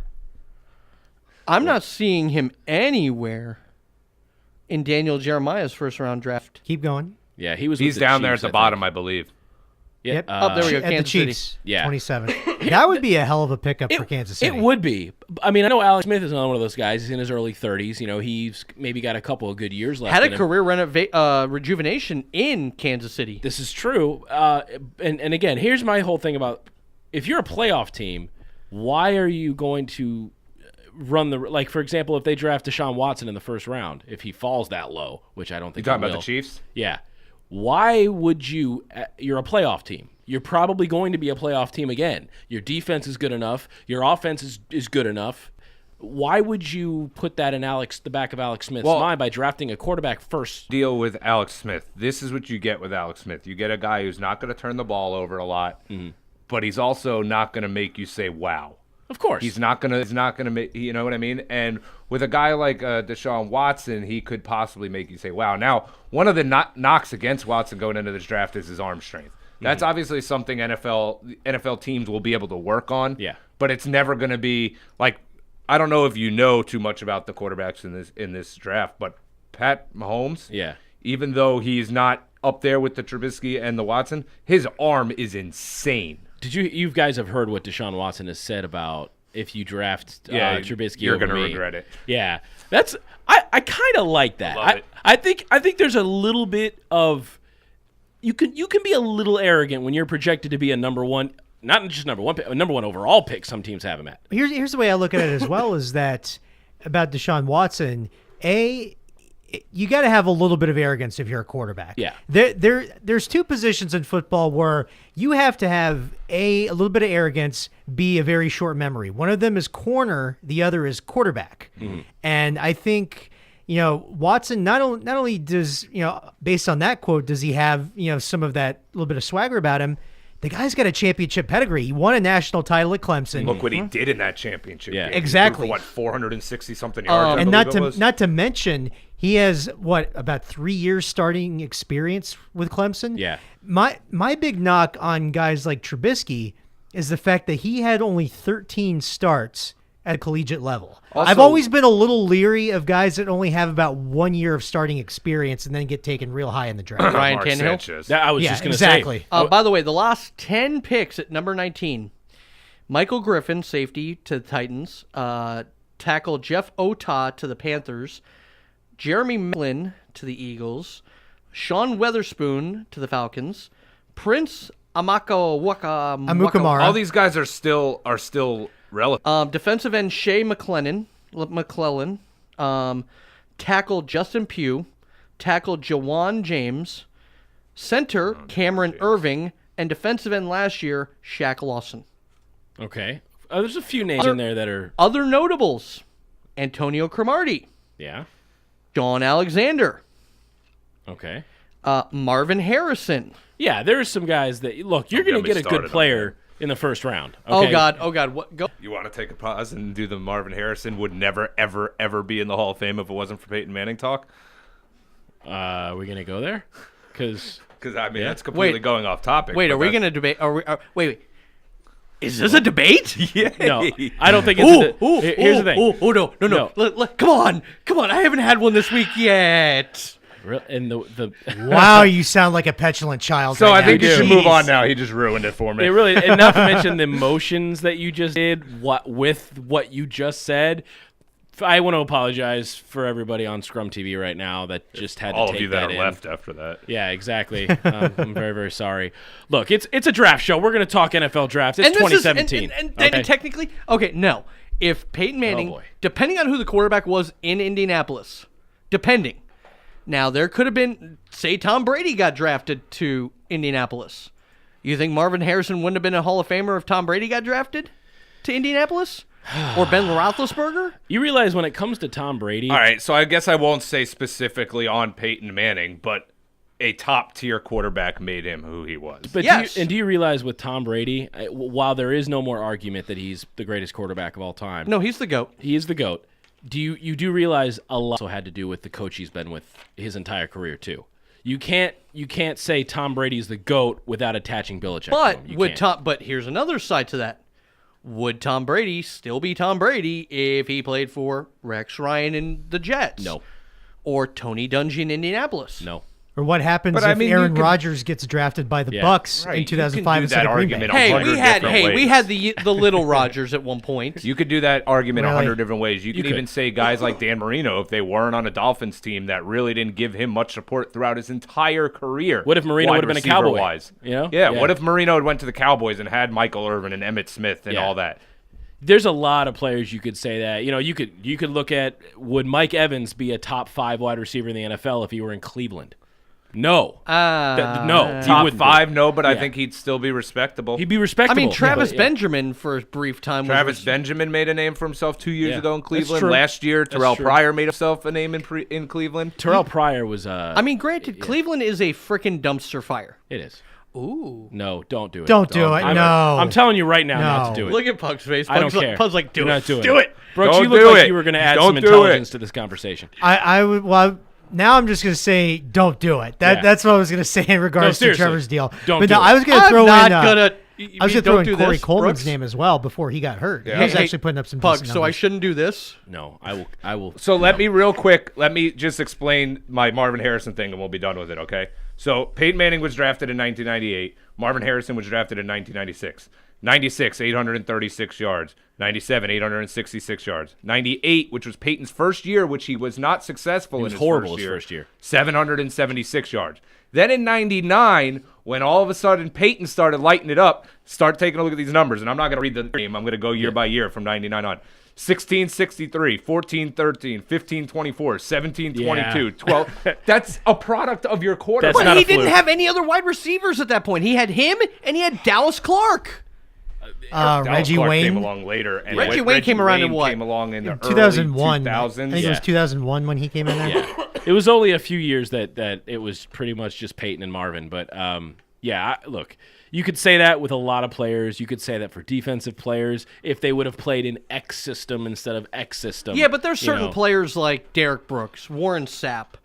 I'm not seeing him anywhere in Daniel Jeremiah's first-round draft. Keep going. Yeah, he was. He's with the down there Chiefs, at the I bottom, think. I believe. Yep. there we go, At the Kansas City. Chiefs. Yeah. 27. That would be a hell of a pickup for Kansas City. It would be. I mean, I know Alex Smith is another one of those guys. He's in his early 30s. He's maybe got a couple of good years left. Had in a him. career rejuvenation in Kansas City. This is true. And again, here's my whole thing about if you're a playoff team, why are you going to run like, for example, if they draft Deshaun Watson in the first round, if he falls that low, which I don't think You talking he about will. the Chiefs? Yeah. Why would you – you're a playoff team. You're probably going to be a playoff team again. Your defense is good enough. Your offense is good enough. Why would you put that in the back of Alex Smith's mind by drafting a quarterback first? Deal with Alex Smith. This is what you get with Alex Smith. You get a guy who's not going to turn the ball over a lot, but he's also not going to make you say, wow. Of course. He's not gonna make, you know what I mean? And with a guy like Deshaun Watson, he could possibly make you say, wow. Now, one of the knocks against Watson going into this draft is his arm strength. That's obviously something NFL teams will be able to work on. Yeah. But it's never going to be like, I don't know if you know too much about the quarterbacks in this draft, but Pat Mahomes, even though he's not up there with the Trubisky and the Watson, his arm is insane. You guys have heard what Deshaun Watson has said about if you draft Trubisky you're over gonna me. regret it. Yeah. I kind of like that. Love it. I think there's a little bit of you can be a little arrogant when you're projected to be a number one, not just number one pick, a number one overall pick. Some teams have him at. Here's the way I look at it as well is that about Deshaun Watson, you got to have a little bit of arrogance if you're a quarterback. Yeah. There's two positions in football where you have to have a little bit of arrogance, B, a very short memory. One of them is corner, the other is quarterback. And I think, Watson not only does, based on that quote, does he have, some of that little bit of swagger about him, the guy's got a championship pedigree. He won a national title at Clemson. Look what he did in that championship. Yeah. game. He Exactly. threw for, 460 something yards. I And believe it was. not to mention, he has about 3 years starting experience with Clemson. Yeah. My big knock on guys like Trubisky is the fact that he had only 13 starts at collegiate level. I've always been a little leery of guys that only have about 1 year of starting experience and then get taken real high in the draft. Ryan Mark Tannehill. Sanchez. I was Yeah, just going to exactly. say. By the way, the last 10 picks at number 19, Michael Griffin, safety to the Titans, tackle Jeff Ota to the Panthers, Jeremy Maclin to the Eagles, Sean Weatherspoon to the Falcons, Prince Amukamara. All these guys are still relevant. defensive end Shea McClellan, tackle Justin Pugh, tackle Jawan James, center Cameron Irving, and defensive end last year Shaq Lawson. Okay. There's a few names in there that are. Other notables: Antonio Cromartie, Yeah. John Alexander, Okay. Marvin Harrison. Yeah, there's some guys that. Look, you're going to get me get a started good on player in the first round. Oh okay? God, what go? You want to take a pause and do the Marvin Harrison would never, ever, ever be in the Hall of Fame if it wasn't for Peyton Manning talk? Are we going to go there? Because. Because, I mean, that's completely going off topic. Wait, but are we that's- going to debate? Wait. Is this a debate? Yeah. No, I don't think it's. Here's the thing. No. Come on. I haven't had one this week yet. And the Wow, you sound like a petulant child. So right I think now. you should Jeez. move on now. He just ruined it for me. It really, and not to mention the emotions that you just did. With what you just said, I want to apologize for everybody on Scrum TV right now that just had All to of take you that are in. left after that. Yeah, exactly. I'm very, very sorry. Look, it's a draft show. We're going to talk NFL draft. It's 2017. And okay? technically, no. If Peyton Manning, boy. depending on who the quarterback was in Indianapolis, now there could have been, say, Tom Brady got drafted to Indianapolis. You think Marvin Harrison wouldn't have been a Hall of Famer if Tom Brady got drafted to Indianapolis? Or Ben Roethlisberger? You realize when it comes to Tom Brady, All right, so I guess I won't say specifically on Peyton Manning, but a top-tier quarterback made him who he was. but Yes. do you realize with Tom Brady, while there is no more argument that he's the greatest quarterback of all time, No, he's the GOAT. he is the GOAT. You do realize a lot also had to do with the coach he's been with his entire career too. You can't say Tom Brady's the GOAT without attaching Belichick. to him. You can't. But here's another side to that. Would Tom Brady still be Tom Brady if he played for Rex Ryan and the Jets? No. Or Tony Dungy in Indianapolis? No. Or what happens But I if mean, you Aaron could- Rodgers gets drafted by the Yeah. Bucs Right, in you can 2005 do instead that of Green Bay? argument Hey, 100 different we ways. had the little Rodgers at one point. You could do that argument Really? 100 different ways. You could could. even say guys like Dan Marino, if they weren't on a Dolphins team that really didn't give him much support throughout his entire career. What if Marino wide would've been a receiver Cowboy? Wise. You know? Yeah, Yeah. what if Marino had went to the Cowboys and had Michael Irvin and Emmitt Smith and Yeah. all that? There's a lot of players you could say that. You could look at, would Mike Evans be a top 5 wide receiver in the NFL if he were in Cleveland? No. No. He Top wouldn't be. 5, no, but I Yeah. think he'd still be respectable. He'd be I respectable. mean, Travis but, Benjamin for a brief time. Travis was Benjamin made a name for himself 2 years Yeah. ago in That's Cleveland. true. Last year, That's Terrell true. Pryor made himself a name in Cleveland. Terrell Pryor was. I mean, granted, Cleveland is a freaking dumpster fire. It is. Ooh. No, don't do it. Don't do it. I'm, No. I'm telling you right now not to No. do it. Look at Pug's face. I don't Pug's care. Pug's like, do not doing Do it. Brooks, Don't you look do like it. you were going to add Don't some do intelligence it. to this conversation. I would. Well, now I'm just going to say, don't do it. Yeah. That's what I was going to say in regards to seriously. Trevor's deal. Don't but do no, it. I was going to I'm throw not in. gonna. I was going to throw in do Corey this, Coleman's Brooks. name as well before he got hurt. Yeah. He was Hey, actually putting up some Pug. decent So I numbers. shouldn't do this. No, I will. So let me just explain my Marvin Harrison thing and we'll be done with it, okay? So Peyton Manning was drafted in 1998. Marvin Harrison was drafted in 1996. 96, 836 yards. 97, 866 yards. 98, which was Peyton's first year, which he was not successful was in his horrible first his year. first year. 776 yards. Then in 99, when all of a sudden Peyton started lighting it up, start taking a look at these numbers, and I'm not going to read the name. I'm going to go year by year from 99 on. 1663, 1413, 1524, 1722, 12. That's a product of your quarterback. That's But not he a didn't fluke. have any other wide receivers at that point. He had him and he had Dallas Clark. Dallas Reggie Clark Wayne. came along later. And Reggie Wayne came around in what? Came along in the 2001. early I 2000s. think it was 2001 when he came in there. Yeah. It was only a few years that it was pretty much just Peyton and Marvin, but Yeah, look, you could say that with a lot of players. You could say that for defensive players if they would have played in X system instead of X system. Yeah, but there's certain players like Derek Brooks, Warren Sapp.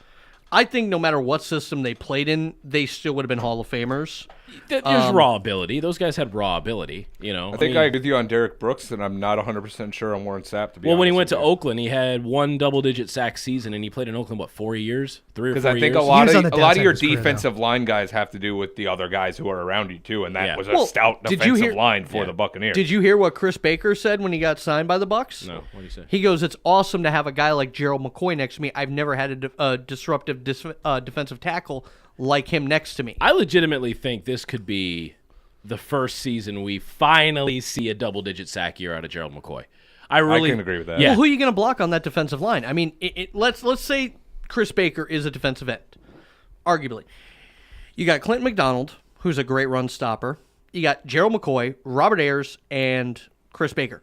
I think no matter what system they played in, they still would have been Hall of Famers. There's raw ability. Those guys had raw ability, you know. I think I agree with you on Derek Brooks, and I'm not 100% sure on Warren Sapp, to be honest. Well, when he went with to you. Oakland, he had one double-digit sack season, and he played in Oakland, 4 years? 3 or 4 years? Because I think He was on the a lot downside of your of his career, defensive line guys have to do with the other guys who are around you, too, and that Yeah. was a Well, stout did you defensive hear- line for the Buccaneers. Did you hear what Chris Baker said when he got signed by the Bucs? No, what did he say? He goes, "It's awesome to have a guy like Gerald McCoy next to me. I've never had a disruptive defensive tackle like him next to me." I legitimately think this could be the first season we finally see a double-digit sack year out of Gerald McCoy. I can agree with that. Yeah. Well, who are you going to block on that defensive line? I mean, let's say Chris Baker is a defensive end, arguably. You got Clinton McDonald, who's a great run stopper. You got Gerald McCoy, Robert Ayers, and Chris Baker.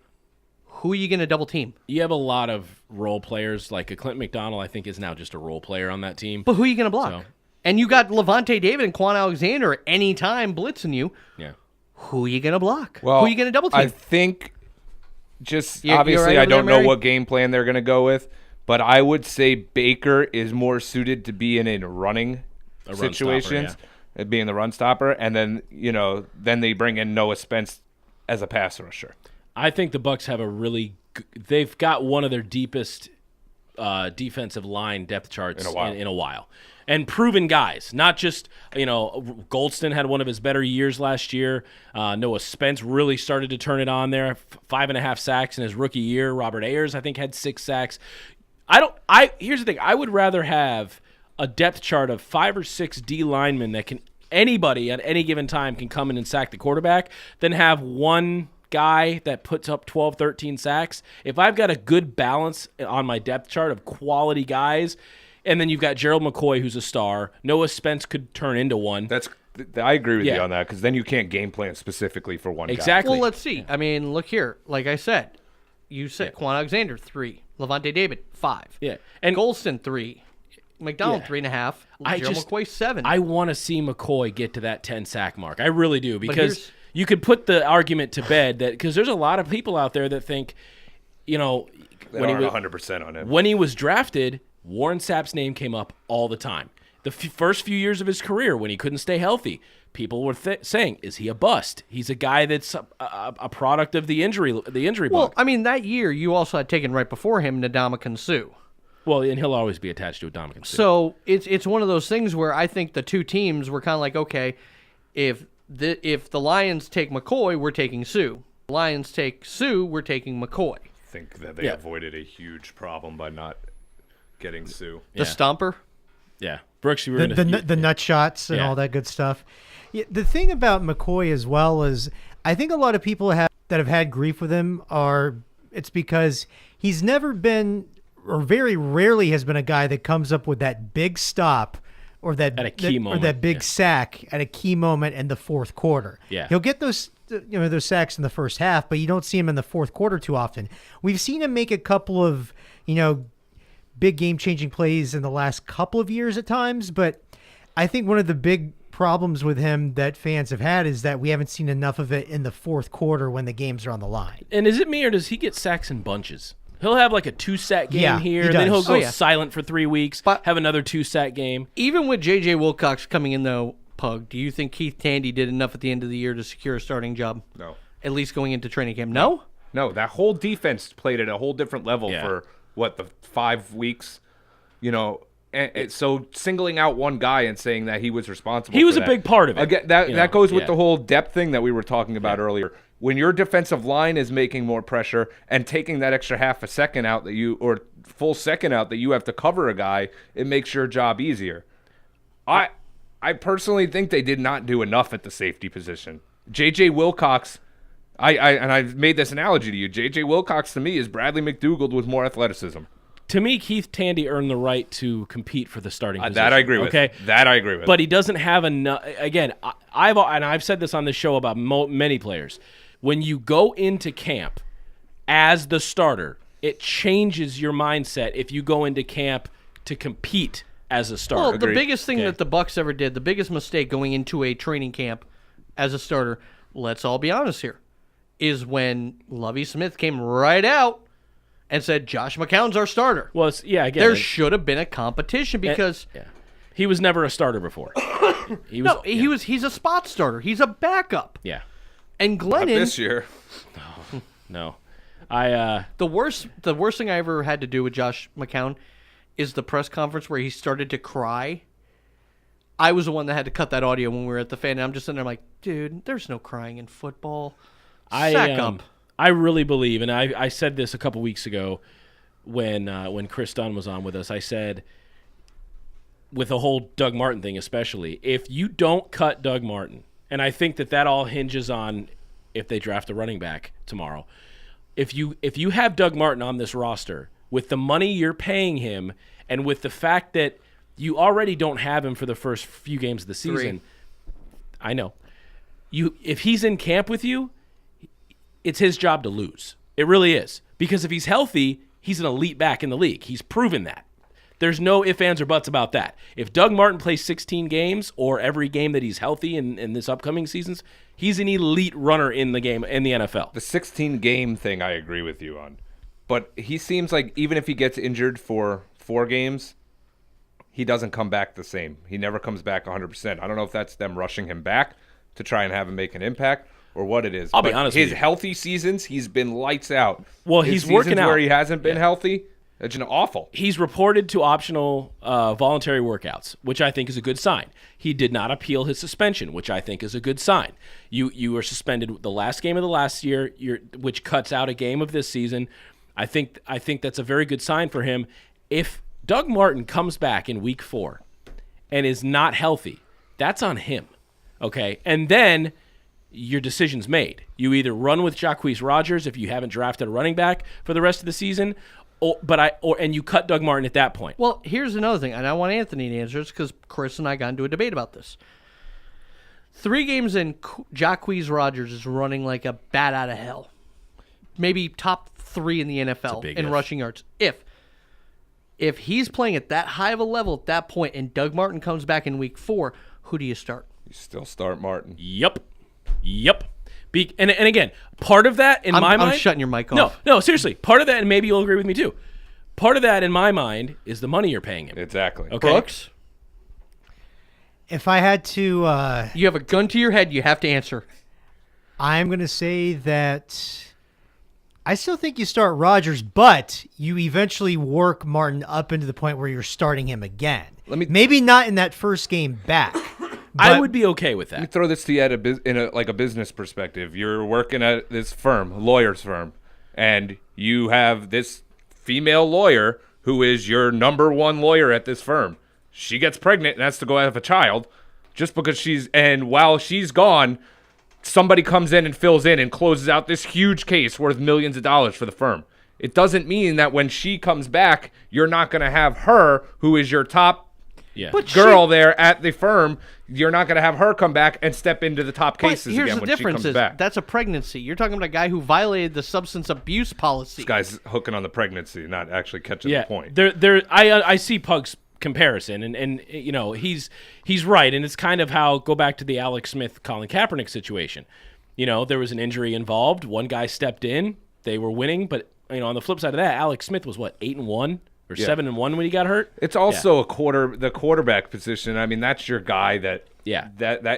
Who are you going to double team? You have a lot of role players, like a Clint McDonald, I think, is now just a role player on that team. But who are you going to block? So- And you got Levante David and Quan Alexander at any time blitzing you. Yeah. Who are you going to block? Well, who are you going to double team? I think just You're obviously right I over there, don't know Mary? what game plan they're going to go with, but I would say Baker is more suited to be in running run situations, stopper, being the run stopper, and then then they bring in Noah Spence as a pass rusher. I think the Bucs have they've got one of their deepest defensive line depth charts in a while. And proven guys, not just, Goldston had one of his better years last year. Noah Spence really started to turn it on there. 5.5 sacks in his rookie year. Robert Ayers, I think, had 6 sacks. Here's the thing. I would rather have a depth chart of 5 or 6 D linemen that anybody at any given time can come in and sack the quarterback than have one guy that puts up 12, 13 sacks. If I've got a good balance on my depth chart of quality guys, and then you've got Gerald McCoy, who's a star. Noah Spence could turn into one. I agree with Yeah. you on that, because then you can't game plan specifically for one guy. Exactly. Well, let's see. I mean, look here. Like I said, you said Quan Alexander 3, Levante David 5, Yeah. And Goldston 3, McDonald Yeah. 3.5, I Gerald just- McCoy 7. I want to see McCoy get to that 10 sack mark. I really do, because here's- you could put the argument to bed that because there's a lot of people out there that think, They when aren't 100% on him. when he was drafted, Warren Sapp's name came up all the time. The first few years of his career, when he couldn't stay healthy, people were saying, "Is he a bust?" He's a guy that's a product of the injury well, bug. I mean, that year you also had taken right before him Ndamukong Suh. Well, and he'll always be attached to a Dominican. So it's one of those things where I think the two teams were kind of like, okay, if the Lions take McCoy, we're taking Sue. Lions take Sue, we're taking McCoy. I think that they avoided a huge problem by not getting Sue. The Stomper. Yeah, Brooks, you were the nut shots and Yeah. all that good stuff. Yeah, the thing about McCoy as well is I think a lot of people that have had grief with him it's because he's never been, or very rarely has been, a guy that comes up with that big stop or that At a key or moment, that big yeah. sack at a key moment in the fourth quarter. Yeah. He'll get those those sacks in the first half, but you don't see him in the fourth quarter too often. We've seen him make a couple of big game-changing plays in the last couple of years at times, but I think one of the big problems with him that fans have had is that we haven't seen enough of it in the fourth quarter when the games are on the line. And is it me, or does he get sacks in bunches? He'll have like a 2-sack game Yeah, here, he and then he'll does. go Oh, yeah. silent for 3 weeks, But- have another 2-sack game. Even with J.J. Wilcox coming in, though, Pug, do you think Keith Tandy did enough at the end of the year to secure a starting job? No. At least going into training camp? No? No, that whole defense played at a whole different level Yeah. for, the 5 weeks? And so singling out one guy and saying that he was responsible He was for a that. big part of it. Again, that goes with yeah. the whole depth thing that we were talking about earlier. When your defensive line is making more pressure and taking that extra half a second out or full second out that you have to cover a guy, it makes your job easier. I personally think they did not do enough at the safety position. J.J. Wilcox, and I've made this analogy to you. J.J. Wilcox to me is Bradley McDougald with more athleticism. To me, Keith Tandy earned the right to compete for the starting position. That I agree with. Okay, That I agree with. but he doesn't have enough. Again, I've said this on this show about many players. When you go into camp as the starter, it changes your mindset if you go into camp to compete as a starter. Well, Agreed. the biggest thing that the Bucs ever did, the biggest mistake going into a training camp as a starter, let's all be honest here, is when Lovie Smith came right out and said, Josh McCown's our starter. Well, again, There should have been a competition because he was never a starter before. He's a spot starter. He's a backup. Yeah. And Not Glennon, this year. No. the worst thing I ever had to do with Josh McCown is the press conference where he started to cry. I was the one that had to cut that audio when we were at the fan. And I'm just sitting there like, dude, there's no crying in football. Sack up. I really believe, and I said this a couple weeks ago when Chris Dunn was on with us. I said, with the whole Doug Martin thing especially, if you don't cut Doug Martin, and I think that all hinges on if they draft a running back tomorrow. If you have Doug Martin on this roster with the money you're paying him and with the fact that you already don't have him for the first few games of the season, I know. If he's in camp with you, it's his job to lose. It really is. Because if he's healthy, he's an elite back in the league. He's proven that. There's no ifs, ands, or buts about that. If Doug Martin plays 16 games or every game that he's healthy in this upcoming seasons, he's an elite runner in the game in the NFL. The 16-game thing I agree with you on. But he seems like even if he gets injured for 4 games, he doesn't come back the same. He never comes back 100%. I don't know if that's them rushing him back to try and have him make an impact or what it is. I'll be honest with his you. healthy seasons, he's been lights out. Well, His he's working seasons out. where he hasn't been healthy, it's been awful. He's reported to optional voluntary workouts, which I think is a good sign. He did not appeal his suspension, which I think is a good sign. You were suspended the last game of the last year, which cuts out a game of this season. I think that's a very good sign for him. If Doug Martin comes back in week 4 and is not healthy, that's on him. Okay? And then your decision's made. You either run with Jacquizz Rodgers if you haven't drafted a running back for the rest of the season, and you cut Doug Martin at that point. Well, here's another thing, and I want Anthony to answer this because Chris and I got into a debate about this. 3 games in, Jacquizz Rodgers is running like a bat out of hell. Maybe top 3 in the NFL in rushing yards. If he's playing at that high of a level at that point and Doug Martin comes back in week 4, who do you start? You still start Martin. Yep. And again, part of that in my mind... I'm shutting your mic off. No, seriously. Part of that, and maybe you'll agree with me too, part of that in my mind is the money you're paying him. Exactly. Okay? Brooks? If I had to... You have a gun to your head, you have to answer. I'm going to say that I still think you start Rodgers, but you eventually work Martin up into the point where you're starting him again. Maybe not in that first game back. I would be okay with Let me that. throw this to you in a business perspective. You're working at this firm, lawyer's firm, and you have this female lawyer who is your number 1 lawyer at this firm. She gets pregnant and has to go have a child just because and while she's gone, somebody comes in and fills in and closes out this huge case worth millions of dollars for the firm. It doesn't mean that when she comes back, you're not going to have her, who is your top girl there at the firm, you're not going to have her come back and step into the top cases here's again the when difference she comes is back. that's a pregnancy. You're talking about a guy who violated the substance abuse policy. This guy's hooking on the pregnancy, not actually catching the point. I see Pug's comparison, and you know he's right, and it's kind of how go back to the Alex Smith, Colin Kaepernick situation. You know, there was an injury involved. One guy stepped in. They were winning, but you know, on the flip side of that, Alex Smith was 8-1. Or 7-1 when he got hurt. It's also the quarterback position. I mean, that's your guy that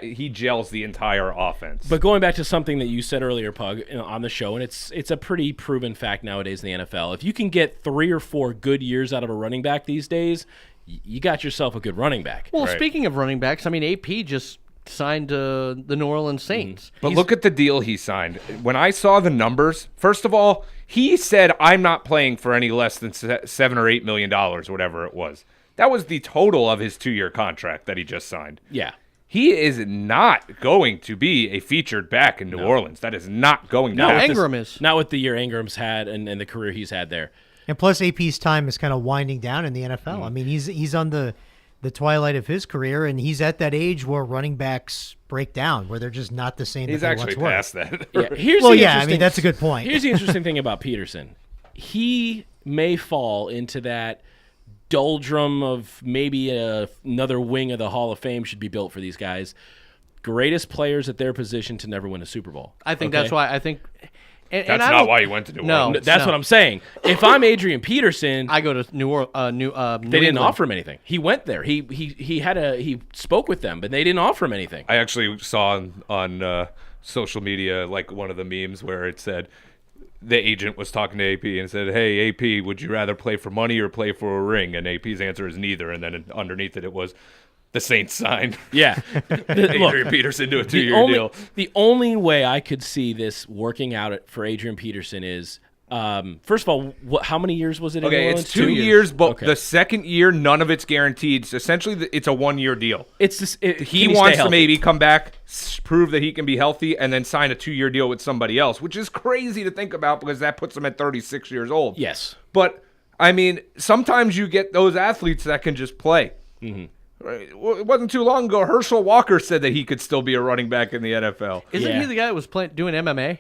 he gels the entire offense. But going back to something that you said earlier, Pug, on the show, and it's a pretty proven fact nowadays in the NFL. If you can get 3 or 4 good years out of a running back these days, you got yourself a good running back. Well, speaking of running backs, I mean, AP just signed the New Orleans Saints. But look at the deal he signed. When I saw the numbers, first of all, he said, I'm not playing for any less than $7 or $8 million, whatever it was. That was the total of his 2-year contract that he just signed. Yeah. He is not going to be a featured back in New Orleans. That is not going to happen. Ingram is. Not with the year Ingram's had and the career he's had there. And plus, AP's time is kind of winding down in the NFL. I mean, he's on the twilight of his career, and he's at that age where running backs break down, where they're just not the same. He's that they actually once were. past that. Yeah, that's a good point. Here's the interesting thing about Peterson. He may fall into that doldrum of maybe another wing of the Hall of Fame should be built for these guys. Greatest players at their position to never win a Super Bowl. I think that's why I think. And That's I not don't- why he went to New No. Orleans. That's what I'm saying. If I'm Adrian Peterson, I go to New they didn't offer him anything. He went there. He spoke with them, but they didn't offer him anything. I actually saw on social media like one of the memes where it said the agent was talking to AP and said, "Hey, AP, would you rather play for money or play for a ring?" And AP's answer is neither. And then underneath it was the Saints signed Yeah. Adrian Peterson to a 2-year deal. The only way I could see this working out for Adrian Peterson is, first of all, how many years was it in Okay, New Orleans? it's 2 years, but Okay. the second year, none of it's guaranteed. So essentially, it's a 1-year deal. It's just, He wants to maybe come back, prove that he can be healthy, and then sign a 2-year deal with somebody else, which is crazy to think about because that puts him at 36 years old. Yes. But, I mean, sometimes you get those athletes that can just play. Mm-hmm. Right. Well, it wasn't too long ago, Herschel Walker said that he could still be a running back in the NFL. Isn't Yeah. he the guy that was doing MMA?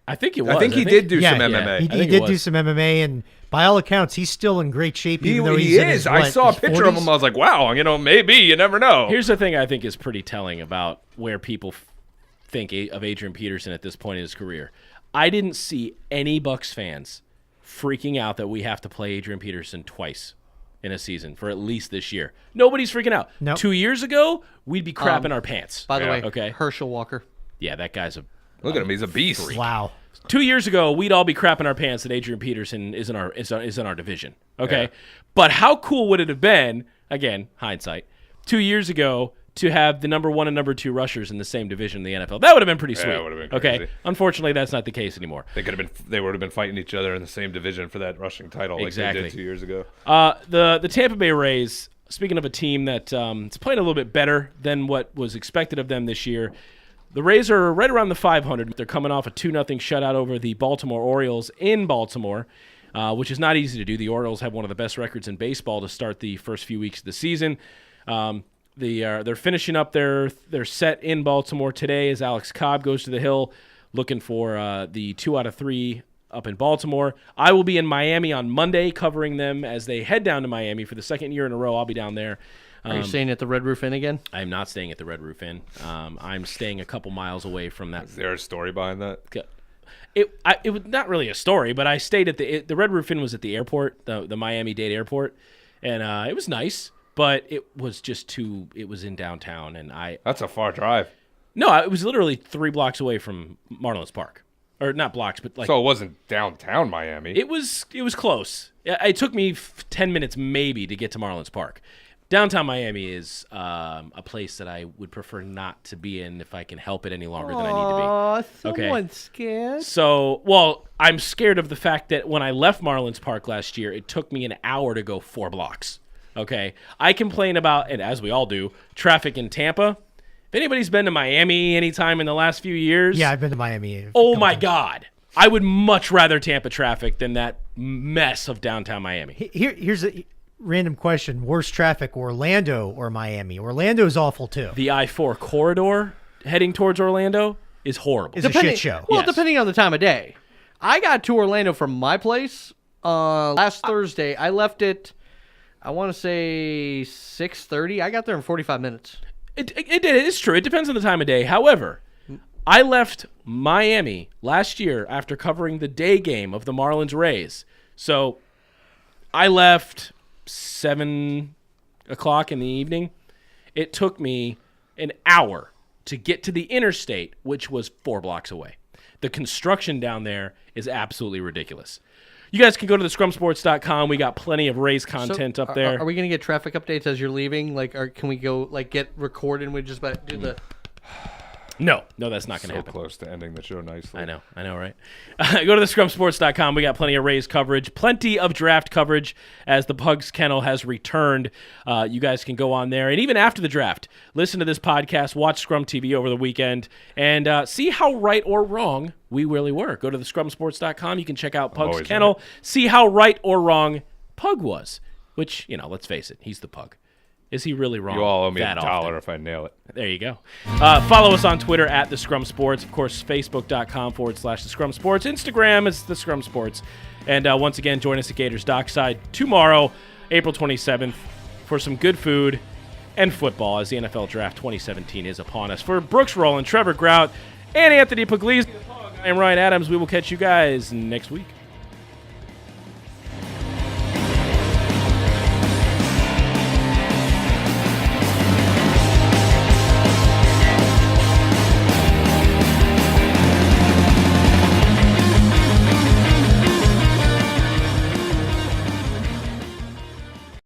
I think it was. I think he did do Yeah, some yeah. MMA. He I think it did was. do some MMA, and by all accounts, he's still in great shape. Even though he's He in his, is. I what, saw a his picture of 40s? him. I was like, wow, maybe. You never know. Here's the thing I think is pretty telling about where people think of Adrian Peterson at this point in his career. I didn't see any Bucs fans freaking out that we have to play Adrian Peterson twice in a season for at least this year. Nobody's freaking out. Nope. 2 years ago, we'd be crapping our pants. By the way, Okay. Herschel Walker. Yeah, that guy's a... Look at him. He's a beast. Wow. 2 years ago, we'd all be crapping our pants that Adrian Peterson is in our division. Okay, Yeah. But how cool would it have been? Again, hindsight. 2 years ago, to have the number 1 and number 2 rushers in the same division in the NFL. That would have been pretty sweet. it would have been Okay. crazy. Unfortunately, that's not the case anymore. They would have been fighting each other in the same division for that rushing title like Exactly. they did 2 years ago. The Tampa Bay Rays. Speaking of a team that is playing a little bit better than what was expected of them this year, the Rays are right around the 500. They're coming off a 2-0 shutout over the Baltimore Orioles in Baltimore, which is not easy to do. The Orioles have one of the best records in baseball to start the first few weeks of the season. They're finishing up their set in Baltimore today as Alex Cobb goes to the Hill looking for the 2 out of 3 up in Baltimore. I will be in Miami on Monday covering them as they head down to Miami for the second year in a row. I'll be down there. Are you staying at the Red Roof Inn again? I'm not staying at the Red Roof Inn. I'm staying a couple miles away from that. Is there a story behind that? It was not really a story, but I stayed at the Red Roof Inn was at the airport, the Miami-Dade airport, and it was nice, but it was just it was in downtown, and That's a far drive. No, it was literally 3 blocks away from Marlins Park. Or not blocks, but like So it wasn't downtown Miami. it was close. It took me 10 minutes maybe to get to Marlins Park. Downtown Miami is a place that I would prefer not to be in if I can help it any longer than I need to be. Oh, Okay. someone's scared. So, well, I'm scared of the fact that when I left Marlins Park last year, it took me an hour to go 4 blocks. Okay? I complain about, and as we all do, traffic in Tampa. If anybody's been to Miami anytime in the last few years, Yeah, I've been to Miami. oh my God. I would much rather Tampa traffic than that mess of downtown Miami. Here's a random question: worst traffic, Orlando or Miami? Orlando's awful too. The I-4 corridor heading towards Orlando is horrible. It's a shit show. Well, Yes. depending on the time of day. I got to Orlando from my place last Thursday. I left it, I want to say 6:30. I got there in 45 minutes. It's true. It depends on the time of day. However, I left Miami last year after covering the day game of the Marlins Rays. So I left 7 o'clock in the evening. It took me an hour to get to the interstate, which was 4 blocks away. The construction down there is absolutely ridiculous. You guys can go to thescrumsports.com. We got plenty of Rays content up there. Are we going to get traffic updates as you're leaving? Like, or can we go, like, get recorded and we just about do the... No, that's not going to So happen. close to ending the show nicely. I know, right? Go to thescrumsports.com. We got plenty of Rays coverage, plenty of draft coverage as the Pugs Kennel has returned. You guys can go on there. And even after the draft, listen to this podcast, watch Scrum TV over the weekend, and see how right or wrong we really were. Go to thescrumsports.com. You can check out Pugs always Kennel, see how right or wrong Pug was, which, let's face it, he's the Pug. Is he really wrong? You all owe me that $1 often? if I nail it. There you go. Follow us on Twitter at The Scrum Sports. Of course, Facebook.com/The Scrum Sports. Instagram is The Scrum Sports. And once again, join us at Gators Dockside tomorrow. April 27th, for some good food and football as the NFL Draft 2017 is upon us. For Brooks Rowland, Trevor Grout, and Anthony Pugliese, I am Ryan Adams. We will catch you guys next week.